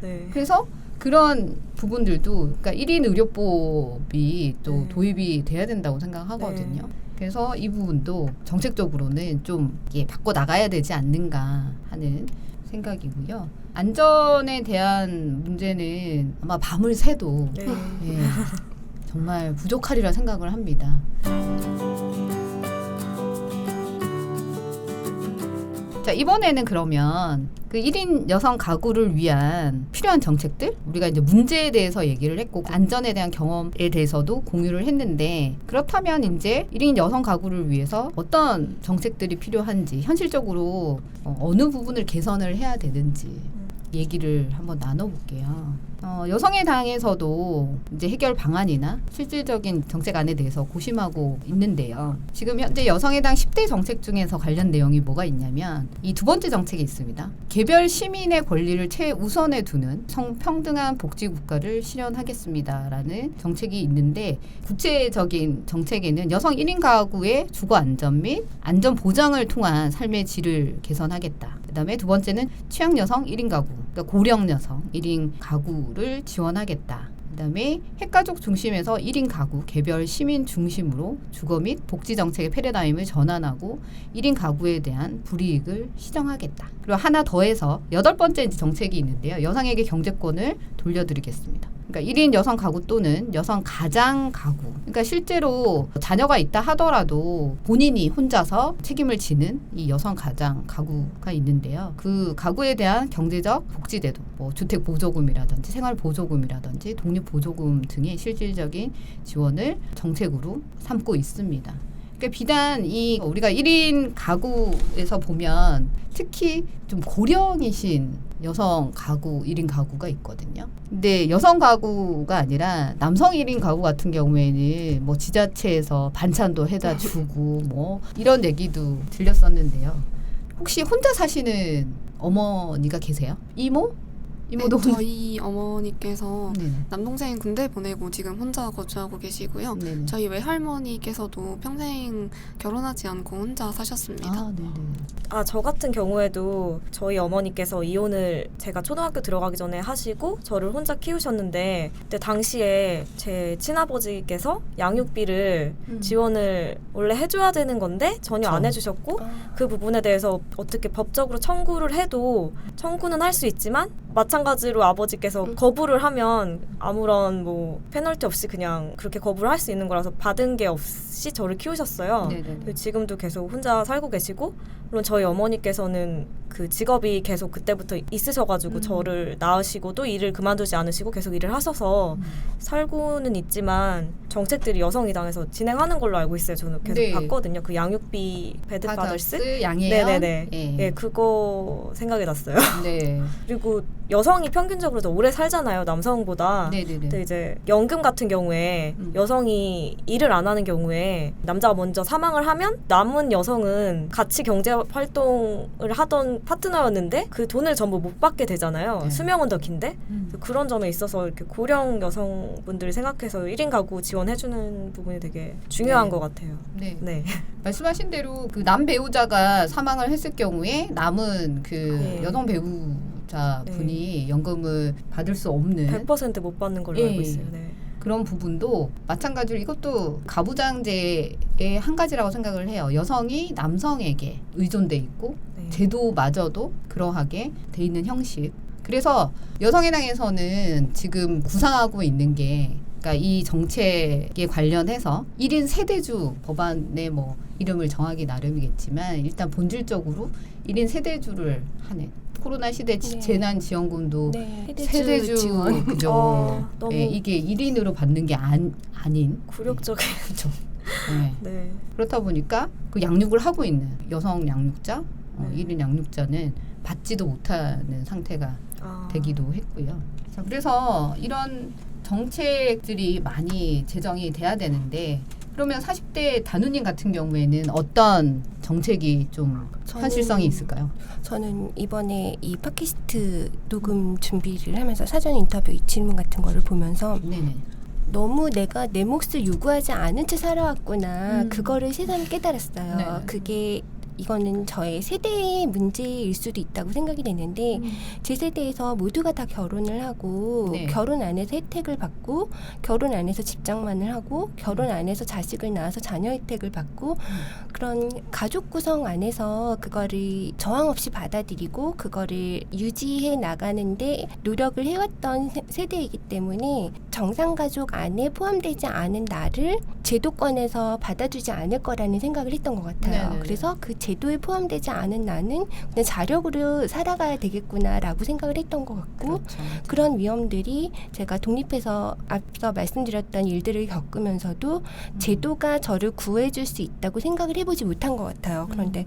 Speaker 3: 네.
Speaker 1: 그래서 그런 부분들도 그러니까 1인 의료법이 또 도입이 돼야 된다고 생각하거든요. 그래서 이 부분도 정책적으로는 좀 바꿔 나가야 되지 않는가 하는 생각이고요. 안전에 대한 문제는 아마 밤을 새도
Speaker 3: 네.
Speaker 1: 예, 정말 부족하리라 생각을 합니다. 자, 이번에는 그러면 그 1인 여성 가구를 위한 필요한 정책들 우리가 이제 문제에 대해서 얘기를 했고 안전에 대한 경험에 대해서도 공유를 했는데 그렇다면 이제 1인 여성 가구를 위해서 어떤 정책들이 필요한지 현실적으로 어느 부분을 개선을 해야 되는지 얘기를 한번 나눠볼게요. 여성의 당에서도 이제 해결 방안이나 실질적인 정책안에 대해서 고심하고 있는데요. 지금 현재 여성의 당 10대 정책 중에서 관련 내용이 뭐가 있냐면 이 두 번째 정책이 있습니다. 개별 시민의 권리를 최우선에 두는 성평등한 복지국가를 실현하겠습니다라는 정책이 있는데 구체적인 정책에는 여성 1인 가구의 주거 안전 및 안전 보장을 통한 삶의 질을 개선하겠다. 그다음에 두 번째는 취약 여성 1인 가구, 그러니까 고령 여성 1인 가구를 지원하겠다. 그다음에 핵가족 중심에서 1인 가구, 개별 시민 중심으로 주거 및 복지 정책의 패러다임을 전환하고 1인 가구에 대한 불이익을 시정하겠다. 그리고 하나 더해서 8번째 정책이 있는데요. 여성에게 경제권을 돌려드리겠습니다. 그러니까 1인 여성 가구 또는 여성 가장 가구. 그러니까 실제로 자녀가 있다 하더라도 본인이 혼자서 책임을 지는 이 여성 가장 가구가 있는데요. 그 가구에 대한 경제적 복지제도, 뭐 주택 보조금이라든지 생활 보조금이라든지 독립 보조금 등의 실질적인 지원을 정책으로 삼고 있습니다. 그러니까 비단 이 우리가 1인 가구에서 보면 특히 좀 고령이신 여성 가구, 1인 가구가 있거든요. 근데 여성 가구가 아니라 남성 1인 가구 같은 경우에는 뭐 지자체에서 반찬도 해다 주고 뭐 이런 얘기도 들렸었는데요. 혹시 혼자 사시는 어머니가 계세요? 이모? 이모도
Speaker 2: 네, 저희 어머니께서
Speaker 1: 네네.
Speaker 2: 남동생 군대 보내고 지금 혼자 거주하고 계시고요.
Speaker 1: 네네.
Speaker 2: 저희 외할머니께서도 평생 결혼하지 않고 혼자 사셨습니다.
Speaker 1: 아, 네네.
Speaker 3: 저 같은 경우에도 저희 어머니께서 이혼을 제가 초등학교 들어가기 전에 하시고 저를 혼자 키우셨는데 그때 당시에 제 친아버지께서 양육비를 지원을 원래 해줘야 되는 건데 전혀 안 해주셨고 그 부분에 대해서 어떻게 법적으로 청구를 해도 청구는 할 수 있지만 마찬가지로 아버지께서 거부를 하면 아무런 뭐 페널티 없이 그냥 그렇게 거부를 할 수 있는 거라서 받은 게 없이 저를 키우셨어요.
Speaker 1: 네네.
Speaker 3: 지금도 계속 혼자 살고 계시고 물론 저희 어머니께서는 그 직업이 계속 그때부터 있으셔가지고 저를 낳으시고도 일을 그만두지 않으시고 계속 일을 하셔서 살고는 있지만 정책들이 여성의당에서 진행하는 걸로 알고 있어요. 저는 계속
Speaker 1: 네.
Speaker 3: 봤거든요. 그 양육비 배드파더스
Speaker 1: 양해연.
Speaker 3: 네네네.
Speaker 1: 예.
Speaker 3: 네, 그거 생각이 났어요.
Speaker 1: 네.
Speaker 3: 그리고 여성이 평균적으로 더 오래 살잖아요, 남성보다.
Speaker 1: 네네네.
Speaker 3: 근데 이제 연금 같은 경우에 여성이 일을 안 하는 경우에 남자가 먼저 사망을 하면 남은 여성은 같이 경제 활동을 하던 파트너였는데 그 돈을 전부 못 받게 되잖아요.
Speaker 1: 네.
Speaker 3: 수명은 더 긴데. 그런 점에 있어서 이렇게 고령 여성분들을 생각해서 1인 가구 지원해주는 부분이 되게 중요한
Speaker 1: 네.
Speaker 3: 것 같아요.
Speaker 1: 네.
Speaker 3: 네.
Speaker 1: 말씀하신 대로 그 남 배우자가 사망을 했을 경우에 남은 그
Speaker 3: 네.
Speaker 1: 여성 배우자 분이 연금을 받을 수 없는
Speaker 3: 100% 못 받는 걸로
Speaker 1: 예.
Speaker 3: 알고 있어요. 네.
Speaker 1: 그런 부분도 마찬가지로 이것도 가부장제의 한 가지라고 생각을 해요. 여성이 남성에게 의존돼 있고
Speaker 3: 네.
Speaker 1: 제도마저도 그러하게 돼 있는 형식. 그래서 여성의당에서는 지금 구상하고 있는 게 그러니까 이 정책에 관련해서 1인 세대주 법안의 뭐 이름을 정하기 나름이겠지만 일단 본질적으로 1인 세대주를 하는 코로나 시대
Speaker 4: 네.
Speaker 1: 재난지원금도
Speaker 4: 네.
Speaker 1: 세대주
Speaker 4: 지원.
Speaker 1: 그죠.
Speaker 3: 너무
Speaker 1: 예, 이게 1인으로 받는 게 아닌
Speaker 3: 굴욕적인.
Speaker 1: 그렇죠. 네.
Speaker 3: 네.
Speaker 1: 그렇다 보니까 그 양육을 하고 있는 여성 양육자,
Speaker 3: 네.
Speaker 1: 1인 양육자는 받지도 못하는 상태가 되기도 했고요. 자, 그래서 이런 정책들이 많이 제정이 돼야 되는데 그러면 40대 단우님 같은 경우에는 어떤 정책이 좀 현실성이 있을까요?
Speaker 4: 저는 이번에 이 팟캐스트 녹음 준비를 하면서 사전 인터뷰 이 질문 같은 거를 보면서
Speaker 1: 네네.
Speaker 4: 너무 내가 내 몫을 요구하지 않은 채 살아왔구나. 그거를 새삼 깨달았어요.
Speaker 1: 네.
Speaker 4: 그게 이거는 저의 세대의 문제일 수도 있다고 생각이 되는데 제 세대에서 모두가 다 결혼을 하고
Speaker 1: 네.
Speaker 4: 결혼 안에서 혜택을 받고 결혼 안에서 집장만을 하고 결혼 안에서 자식을 낳아서 자녀 혜택을 받고 그런 가족 구성 안에서 그거를 저항 없이 받아들이고 그거를 유지해 나가는데 노력을 해왔던 세대이기 때문에 정상가족 안에 포함되지 않은 나를 제도권에서 받아주지 않을 거라는 생각을 했던 것 같아요.
Speaker 1: 네네네.
Speaker 4: 그래서 그 제도에 포함되지 않은 나는 그냥 자력으로 살아가야 되겠구나라고 생각을 했던 것 같고
Speaker 1: 그렇죠.
Speaker 4: 그런 위험들이 제가 독립해서 앞서 말씀드렸던 일들을 겪으면서도 제도가 저를 구해줄 수 있다고 생각을 해보지 못한 것 같아요. 그런데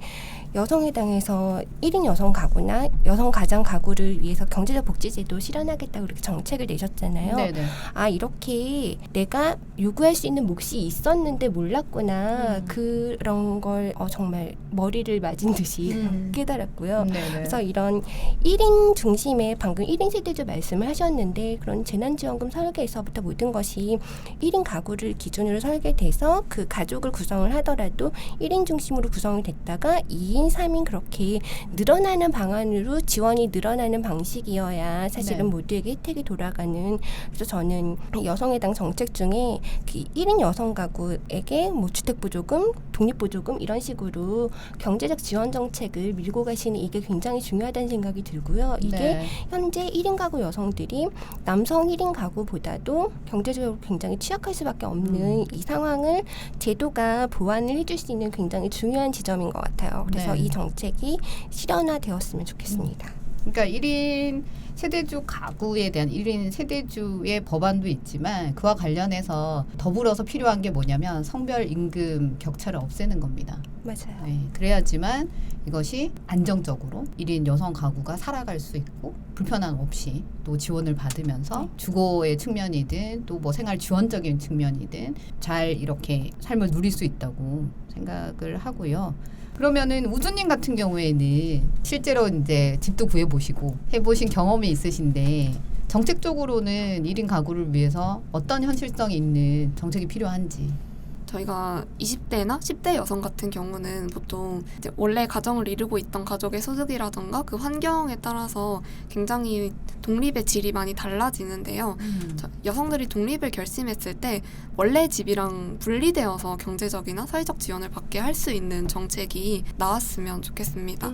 Speaker 4: 여성의당에서 1인 여성 가구나 여성 가장 가구를 위해서 경제적 복지제도 실현하겠다고 그렇게 정책을 내셨잖아요.
Speaker 1: 네네.
Speaker 4: 아 이렇게 내가 요구할 수 있는 몫이 있었는데 몰랐구나. 그런 걸 정말 머리 오리를 맞은 듯이 깨달았고요.
Speaker 1: 네네.
Speaker 4: 그래서 이런 1인 중심의 방금 1인 세대주 말씀을 하셨는데 그런 재난지원금 설계에서부터 모든 것이 1인 가구를 기준으로 설계돼서 그 가족을 구성을 하더라도 1인 중심으로 구성이 됐다가 2인, 3인 그렇게 늘어나는 방안으로 지원이 늘어나는 방식이어야 사실은
Speaker 1: 네.
Speaker 4: 모두에게 혜택이 돌아가는. 그래서 저는 여성의당 정책 중에 그 1인 여성 가구에게 뭐 주택보조금, 독립보조금 이런 식으로 경제적 지원 정책을 밀고 가시는 이게 굉장히 중요하다는 생각이 들고요. 이게
Speaker 1: 네.
Speaker 4: 현재 1인 가구 여성들이 남성 1인 가구보다도 경제적으로 굉장히 취약할 수밖에 없는 이 상황을 제도가 보완을 해줄 수 있는 굉장히 중요한 지점인 것 같아요. 그래서
Speaker 1: 네.
Speaker 4: 이 정책이 실현화되었으면 좋겠습니다.
Speaker 1: 그러니까 1인 세대주 가구에 대한 1인 세대주의 법안도 있지만 그와 관련해서 더불어서 필요한 게 뭐냐면 성별 임금 격차를 없애는 겁니다.
Speaker 4: 맞아요.
Speaker 1: 네, 그래야지만 이것이 안정적으로 1인 여성 가구가 살아갈 수 있고 불편함 없이 또 지원을 받으면서 주거의 측면이든 또 뭐 생활 지원적인 측면이든 잘 이렇게 삶을 누릴 수 있다고 생각을 하고요. 그러면은 우주님 같은 경우에는 실제로 이제 집도 구해보시고 해보신 경험이 있으신데 정책적으로는 1인 가구를 위해서 어떤 현실성이 있는 정책이 필요한지.
Speaker 2: 저희가 20대나 10대 여성 같은 경우는 보통 이제 원래 가정을 이루고 있던 가족의 소득이라던가 그 환경에 따라서 굉장히 독립의 질이 많이 달라지는데요. 여성들이 독립을 결심했을 때 원래 집이랑 분리되어서 경제적이나 사회적 지원을 받게 할 수 있는 정책이 나왔으면 좋겠습니다.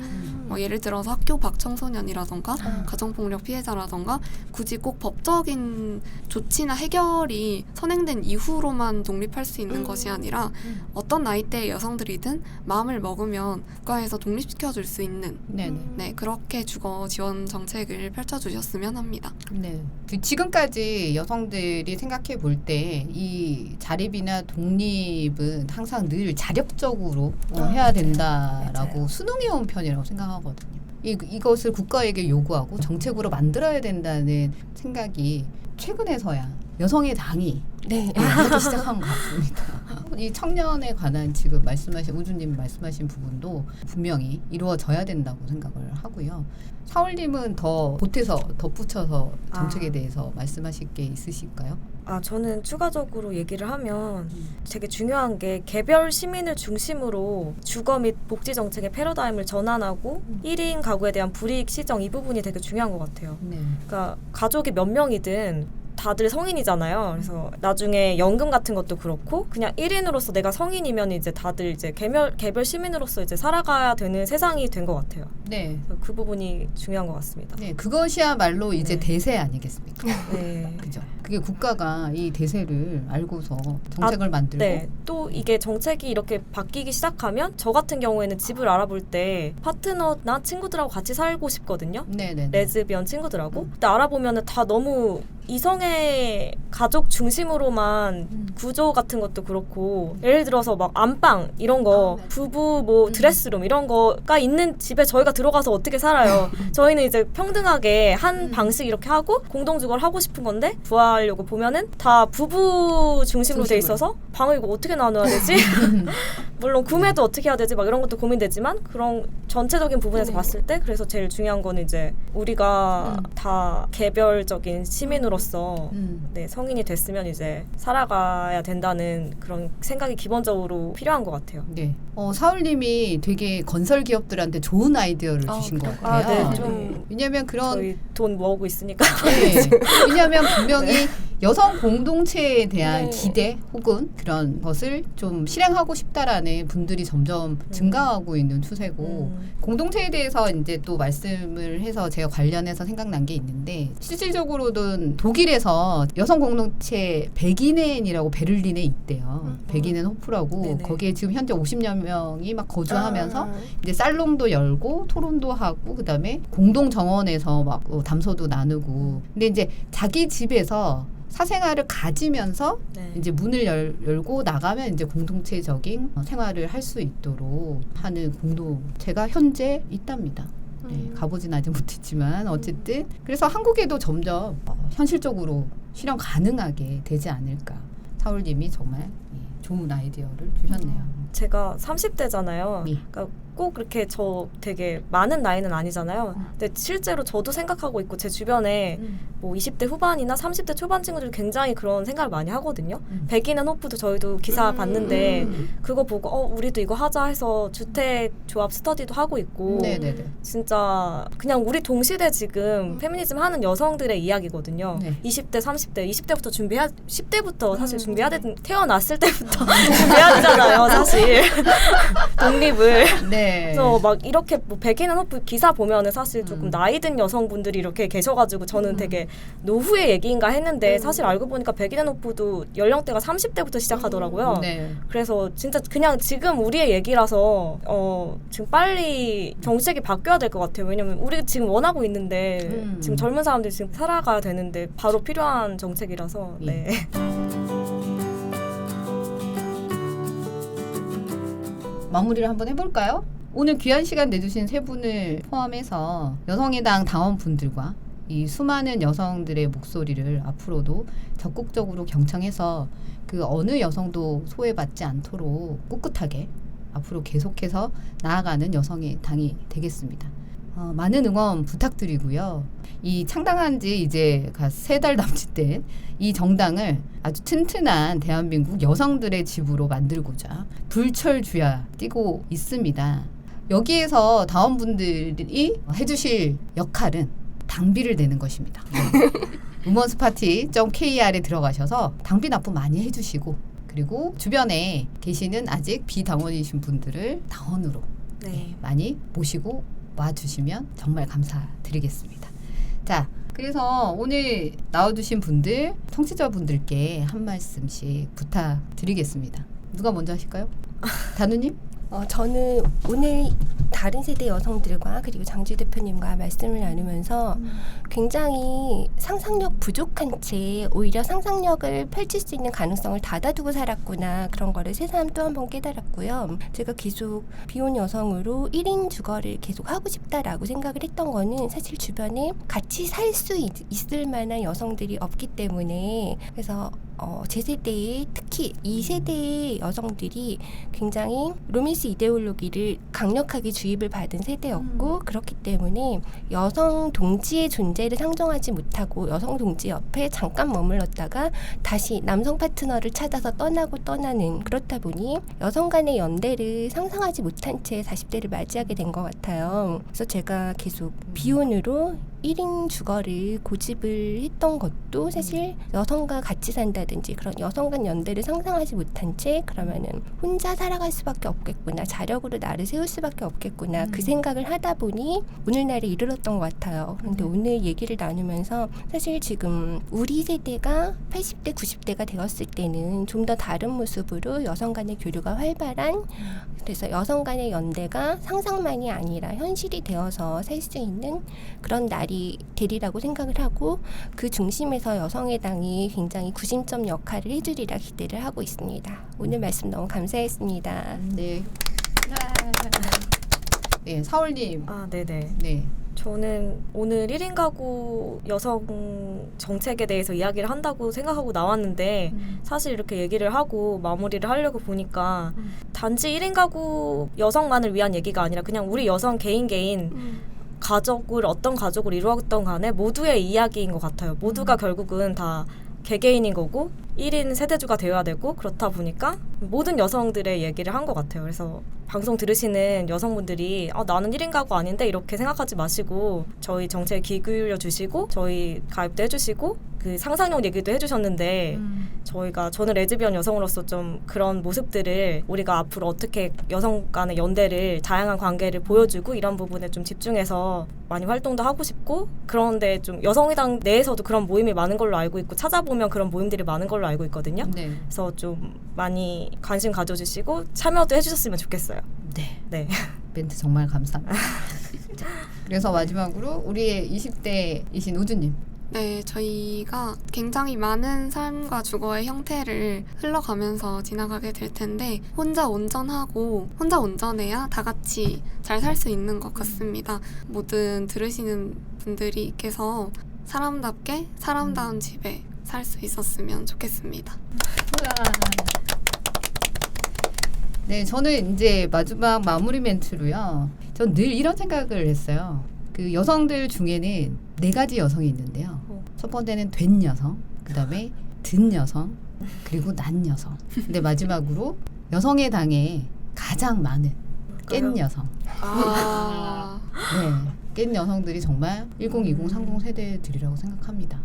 Speaker 2: 뭐 예를 들어서 학교 밖 청소년이라던가 가정폭력 피해자라던가 굳이 꼭 법적인 조치나 해결이 선행된 이후로만 독립할 수 있는 것이 아니라 어떤 나이대의 여성들이든 마음을 먹으면 국가에서 독립시켜줄 수 있는 네, 그렇게 주거 지원 정책을 펼쳐주셨으면 합니다.
Speaker 1: 네. 지금까지 여성들이 생각해 볼 때 이 자립이나 독립은 항상 늘 자력적으로 해야 된다라고
Speaker 4: 맞아요.
Speaker 1: 수능해온 편이라고 생각하거든요. 이것을 국가에게 요구하고 정책으로 만들어야 된다는 생각이 최근에서야 여성의 당이 하기 시작한 것 같습니다. 이 청년에 관한 지금 말씀하신 우주님 말씀하신 부분도 분명히 이루어져야 된다고 생각을 하고요. 사울님은 더 보태서 덧붙여서 정책에 대해서 말씀하실 게 있으실까요?
Speaker 3: 저는 추가적으로 얘기를 하면 되게 중요한 게 개별 시민을 중심으로 주거 및 복지 정책의 패러다임을 전환하고 1인 가구에 대한 불이익 시정 이 부분이 되게 중요한 것 같아요.
Speaker 1: 네.
Speaker 3: 그러니까 가족이 몇 명이든 다들 성인이잖아요. 그래서 나중에 연금 같은 것도 그렇고 그냥 1인으로서 내가 성인이면 이제 다들 이제 개별 시민으로서 이제 살아가야 되는 세상이 된 것 같아요.
Speaker 1: 네.
Speaker 3: 그래서 그 부분이 중요한 것 같습니다.
Speaker 1: 네, 그것이야말로 이제
Speaker 3: 네.
Speaker 1: 대세 아니겠습니까?
Speaker 3: 네.
Speaker 1: 그죠. 그게 국가가 이 대세를 알고서 정책을 만들고
Speaker 3: 네. 또 이게 정책이 이렇게 바뀌기 시작하면 저 같은 경우에는 집을 알아볼 때 파트너나 친구들하고 같이 살고 싶거든요.
Speaker 1: 네네.
Speaker 3: 레즈비언 친구들하고. 근데 알아보면 다 너무 이성의 가족 중심으로만 구조 같은 것도 그렇고 예를 들어서 막 안방 이런 거 부부 뭐 드레스룸 이런 거가 있는 집에 저희가 들어가서 어떻게 살아요. 저희는 이제 평등하게 한 방식 이렇게 하고 공동주거를 하고 싶은 건데 구하려고 보면은 다 부부 중심으로 돼 있어서 방을 이거 어떻게 나눠야 되지? 물론 구매도 어떻게 해야 되지? 막 이런 것도 고민되지만 그런 전체적인 부분에서 봤을 때 그래서 제일 중요한 건 이제 우리가 다 개별적인 시민으로서 네, 성인이 됐으면 이제 살아가야 된다는 그런 생각이 기본적으로 필요한 것 같아요.
Speaker 1: 네. 사울님이 되게 건설 기업들한테 좋은 아이디어를 주신 것 같아요.
Speaker 3: 네, 좀
Speaker 1: 왜냐하면 그런
Speaker 3: 저희 돈 모으고 있으니까.
Speaker 1: 네. 왜냐하면 분명히 여성 공동체에 대한 기대 혹은 그런 것을 좀 실행하고 싶다라는 분들이 점점 증가하고 있는 추세고 공동체에 대해서 이제 또 말씀을 해서 제가 관련해서 생각난 게 있는데 실질적으로는 독일에서 여성 공동체 백인엔이라고 베를린에 있대요. 백인엔 호프라고
Speaker 3: 네네.
Speaker 1: 거기에 지금 현재 50여 명이 막 거주하면서 이제 살롱도 열고 토론도 하고 그다음에 공동 정원에서 막 담소도 나누고 근데 이제 자기 집에서 사생활을 가지면서
Speaker 3: 네.
Speaker 1: 이제 문을 열고 나가면 이제 공동체적인 생활을 할 수 있도록 하는 공동체가 현재 있답니다. 네, 가보진 아직 못했지만 어쨌든 그래서 한국에도 점점 현실적으로 실현 가능하게 되지 않을까. 사울님이 정말 좋은 아이디어를 주셨네요.
Speaker 3: 제가 30대잖아요.
Speaker 1: 네.
Speaker 3: 그러니까 꼭 그렇게 저 되게 많은 나이는 아니잖아요. 근데 실제로 저도 생각하고 있고 제 주변에 뭐 20대 후반이나 30대 초반 친구들이 굉장히 그런 생각을 많이 하거든요. 백인은 호프도 저희도 기사 봤는데 그거 보고 우리도 이거 하자 해서 주택 조합 스터디도 하고 있고
Speaker 1: 네네네.
Speaker 3: 진짜 그냥 우리 동시대 지금 페미니즘 하는 여성들의 이야기거든요.
Speaker 1: 네.
Speaker 3: 20대, 30대, 20대부터 10대부터 사실 태어났을 때부터 준비해야 되잖아요, 사실. 독립을.
Speaker 1: 네.
Speaker 3: 그래서 막 이렇게 뭐 백인은 호프 기사 보면은 사실 조금 나이 든 여성분들이 이렇게 계셔가지고 저는 되게 노후의 얘기인가 했는데 사실 알고 보니까 백인은 호프도 연령대가 30대부터 시작하더라고요.
Speaker 1: 네.
Speaker 3: 그래서 진짜 그냥 지금 우리의 얘기라서 지금 빨리 정책이 바뀌어야 될 것 같아요. 왜냐면 우리 지금 원하고 있는데 지금 젊은 사람들이 지금 살아가야 되는데 바로 필요한 정책이라서 네.
Speaker 1: 마무리를 한번 해볼까요? 오늘 귀한 시간 내주신 세 분을 포함해서 여성의당 당원분들과 이 수많은 여성들의 목소리를 앞으로도 적극적으로 경청해서 그 어느 여성도 소외받지 않도록 꿋꿋하게 앞으로 계속해서 나아가는 여성의 당이 되겠습니다. 많은 응원 부탁드리고요. 이 창당한 지 이제 3달 남짓 된 이 정당을 아주 튼튼한 대한민국 여성들의 집으로 만들고자 불철주야 뛰고 있습니다. 여기에서 당원분들이 해주실 역할은 당비를 내는 것입니다. 우먼스파티.kr에 들어가셔서 당비 납부 많이 해주시고 그리고 주변에 계시는 아직 비당원이신 분들을 당원으로
Speaker 3: 네.
Speaker 1: 많이 모시고 와주시면 정말 감사드리겠습니다. 자, 그래서 오늘 나와주신 분들, 청취자분들께 한 말씀씩 부탁드리겠습니다. 누가 먼저 하실까요? 단우님?
Speaker 4: 저는 오늘 다른 세대 여성들과 그리고 장주 대표님과 말씀을 나누면서 굉장히 상상력 부족한 채 오히려 상상력을 펼칠 수 있는 가능성을 닫아두고 살았구나 그런 거를 새삼 또 한 번 깨달았고요. 제가 계속 비혼 여성으로 1인 주거를 계속 하고 싶다라고 생각을 했던 거는 사실 주변에 같이 살 수 있을 만한 여성들이 없기 때문에 그래서 제 세대에 특히 이 세대의 여성들이 굉장히 로맨스 이데올로기를 강력하게 주입을 받은 세대였고 그렇기 때문에 여성 동지의 존재를 상정하지 못하고 여성 동지 옆에 잠깐 머물렀다가 다시 남성 파트너를 찾아서 떠나는 그렇다 보니 여성 간의 연대를 상상하지 못한 채 40대를 맞이하게 된 것 같아요. 그래서 제가 계속 비혼으로 1인 주거를 고집을 했던 것도 사실 여성과 같이 산다든지 그런 여성 간 연대를 상상하지 못한 채 그러면은 혼자 살아갈 수밖에 없겠구나, 자력으로 나를 세울 수밖에 없겠구나 그 생각을 하다 보니 오늘날에 이르렀던 것 같아요. 그런데 오늘 얘기를 나누면서 사실 지금 우리 세대가 80대, 90대가 되었을 때는 좀 더 다른 모습으로 여성 간의 교류가 활발한 그래서 여성 간의 연대가 상상만이 아니라 현실이 되어서 살 수 있는 그런 날이 되리라고 생각을 하고 그 중심에서 여성의당이 굉장히 구심점 역할을 해주리라 기대를 하고 있습니다. 오늘 말씀 너무 감사했습니다.
Speaker 1: 네. 네, 사월님.
Speaker 3: 네네.
Speaker 1: 네.
Speaker 3: 저는 오늘 1인 가구 여성 정책에 대해서 이야기를 한다고 생각하고 나왔는데 사실 이렇게 얘기를 하고 마무리를 하려고 보니까 단지 1인 가구 여성만을 위한 얘기가 아니라 그냥 우리 여성 개인 가족을 어떤 가족을 이루었던 간에 모두의 이야기인 것 같아요. 모두가 결국은 다 개개인인 거고 1인 세대주가 되어야 되고 그렇다 보니까 모든 여성들의 얘기를 한 것 같아요. 그래서 방송 들으시는 여성분들이 나는 1인 가구 아닌데 이렇게 생각하지 마시고 저희 정책에 귀 기울여 주시고 저희 가입도 해주시고 그 상상력 얘기도 해주셨는데 저는 레즈비언 여성으로서 좀 그런 모습들을 우리가 앞으로 어떻게 여성 간의 연대를 다양한 관계를 보여주고 이런 부분에 좀 집중해서 많이 활동도 하고 싶고 그런데 좀 여성의당 내에서도 그런 모임이 많은 걸로 알고 있고 찾아보면 그런 모임들이 많은 걸로 알고 있거든요.
Speaker 1: 네.
Speaker 3: 그래서 좀 많이 관심 가져주시고 참여도 해주셨으면 좋겠어요.
Speaker 1: 네.
Speaker 3: 네.
Speaker 1: 멘트 정말 감사합니다. 자, 그래서 마지막으로 우리의 20대이신 우주님.
Speaker 2: 네, 저희가 굉장히 많은 삶과 주거의 형태를 흘러가면서 지나가게 될 텐데 혼자 운전해야 다 같이 잘 살 수 있는 것 같습니다. 모든 들으시는 분들께서 사람답게 사람다운 집에 살 수 있었으면 좋겠습니다.
Speaker 1: 네, 저는 이제 마지막 마무리 멘트로요. 전 늘 이런 생각을 했어요. 그 여성들 중에는 4가지 여성이 있는데요. 첫 번째는 된 여성, 그 다음에 든 여성, 그리고 난 여성. 근데 마지막으로 여성의 당에 가장 많은 깬 여성.
Speaker 2: 아.
Speaker 1: 네, 깬 여성들이 정말 1020, 30 세대들이라고 생각합니다.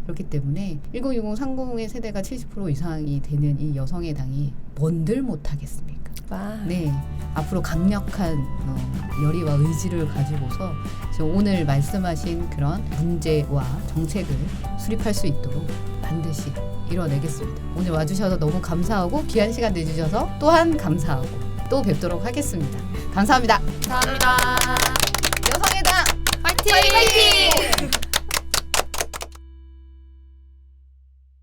Speaker 1: 그렇기 때문에 1020, 30의 세대가 70% 이상이 되는 이 여성의 당이 뭔들 못하겠습니까?
Speaker 4: 와.
Speaker 1: 네, 앞으로 강력한 열의와 의지를 가지고서 오늘 말씀하신 그런 문제와 정책을 수립할 수 있도록 반드시 이뤄내겠습니다. 오늘 와주셔서 너무 감사하고 귀한 시간 내주셔서 또한 감사하고 또 뵙도록 하겠습니다. 감사합니다.
Speaker 2: 감사합니다.